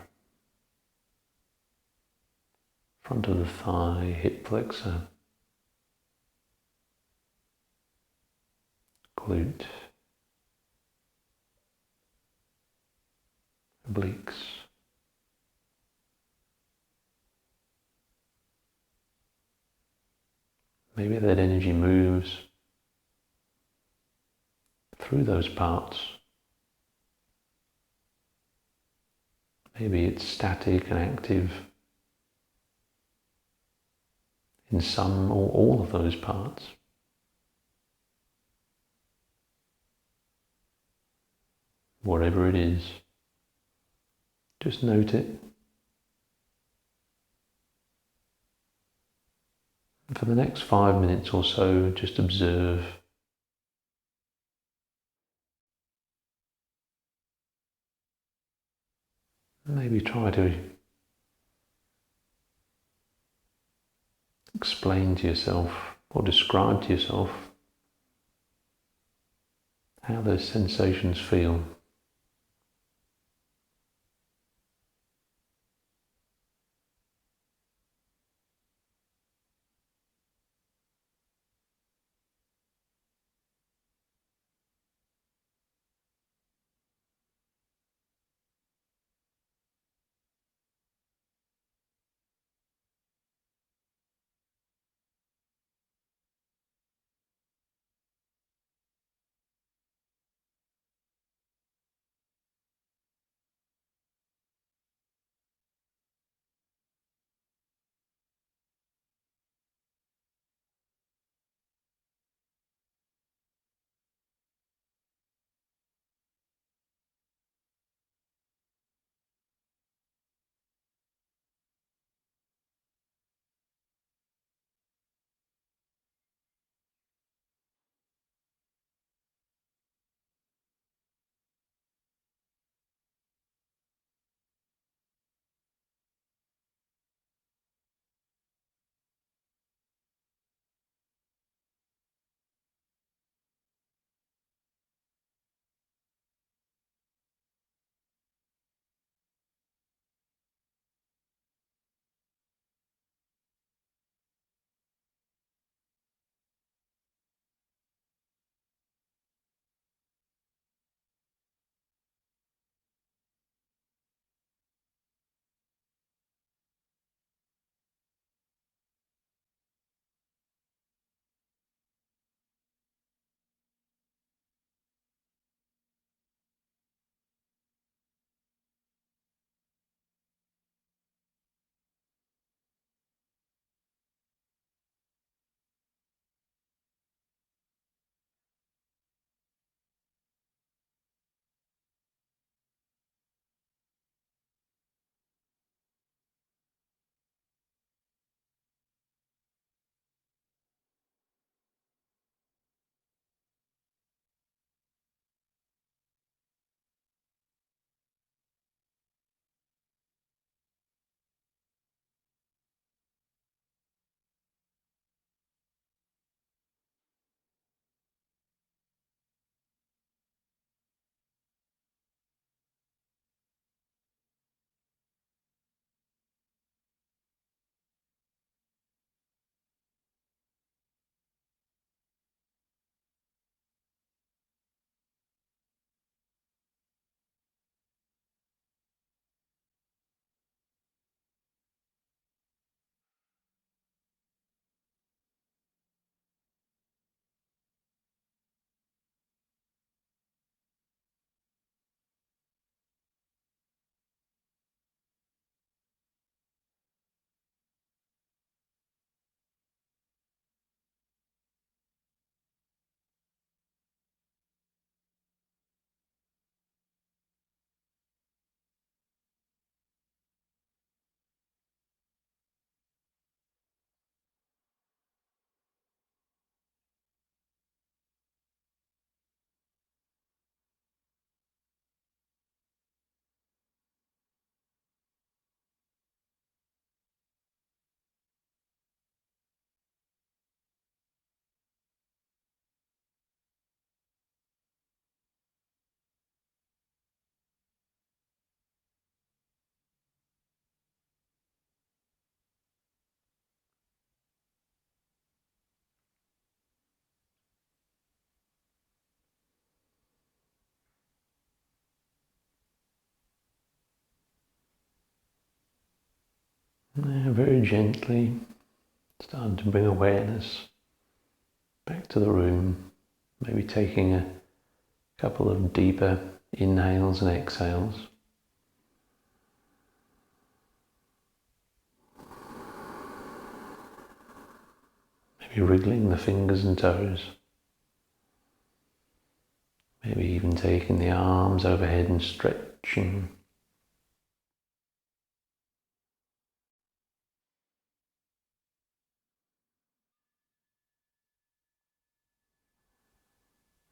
S1: front of the thigh, hip flexor, glute, obliques, maybe that energy moves through those parts. Maybe it's static and active in some or all of those parts. Whatever it is, just note it. And for the next 5 minutes or so, just observe. Maybe try to explain to yourself or describe to yourself how those sensations feel. Now very gently starting to bring awareness back to the room, maybe taking a couple of deeper inhales and exhales. Maybe wriggling the fingers and toes. Maybe even taking the arms overhead and stretching.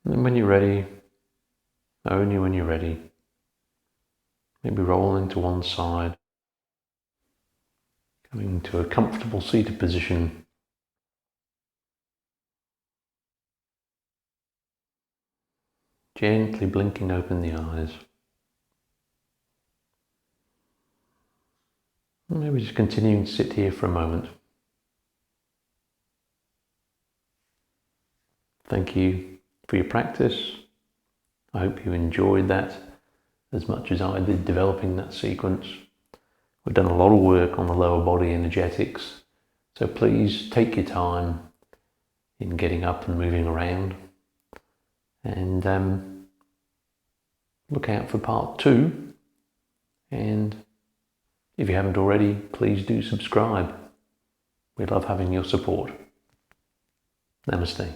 S1: And when you're ready, only when you're ready, maybe rolling to one side, coming to a comfortable seated position. Gently blinking open the eyes. And maybe just continuing to sit here for a moment. Thank you for your practice. I hope you enjoyed that as much as I did developing that sequence. We've done a lot of work on the lower body energetics, so please take your time in getting up and moving around. And look out for part 2. And if you haven't already, please do subscribe. We love having your support. Namaste.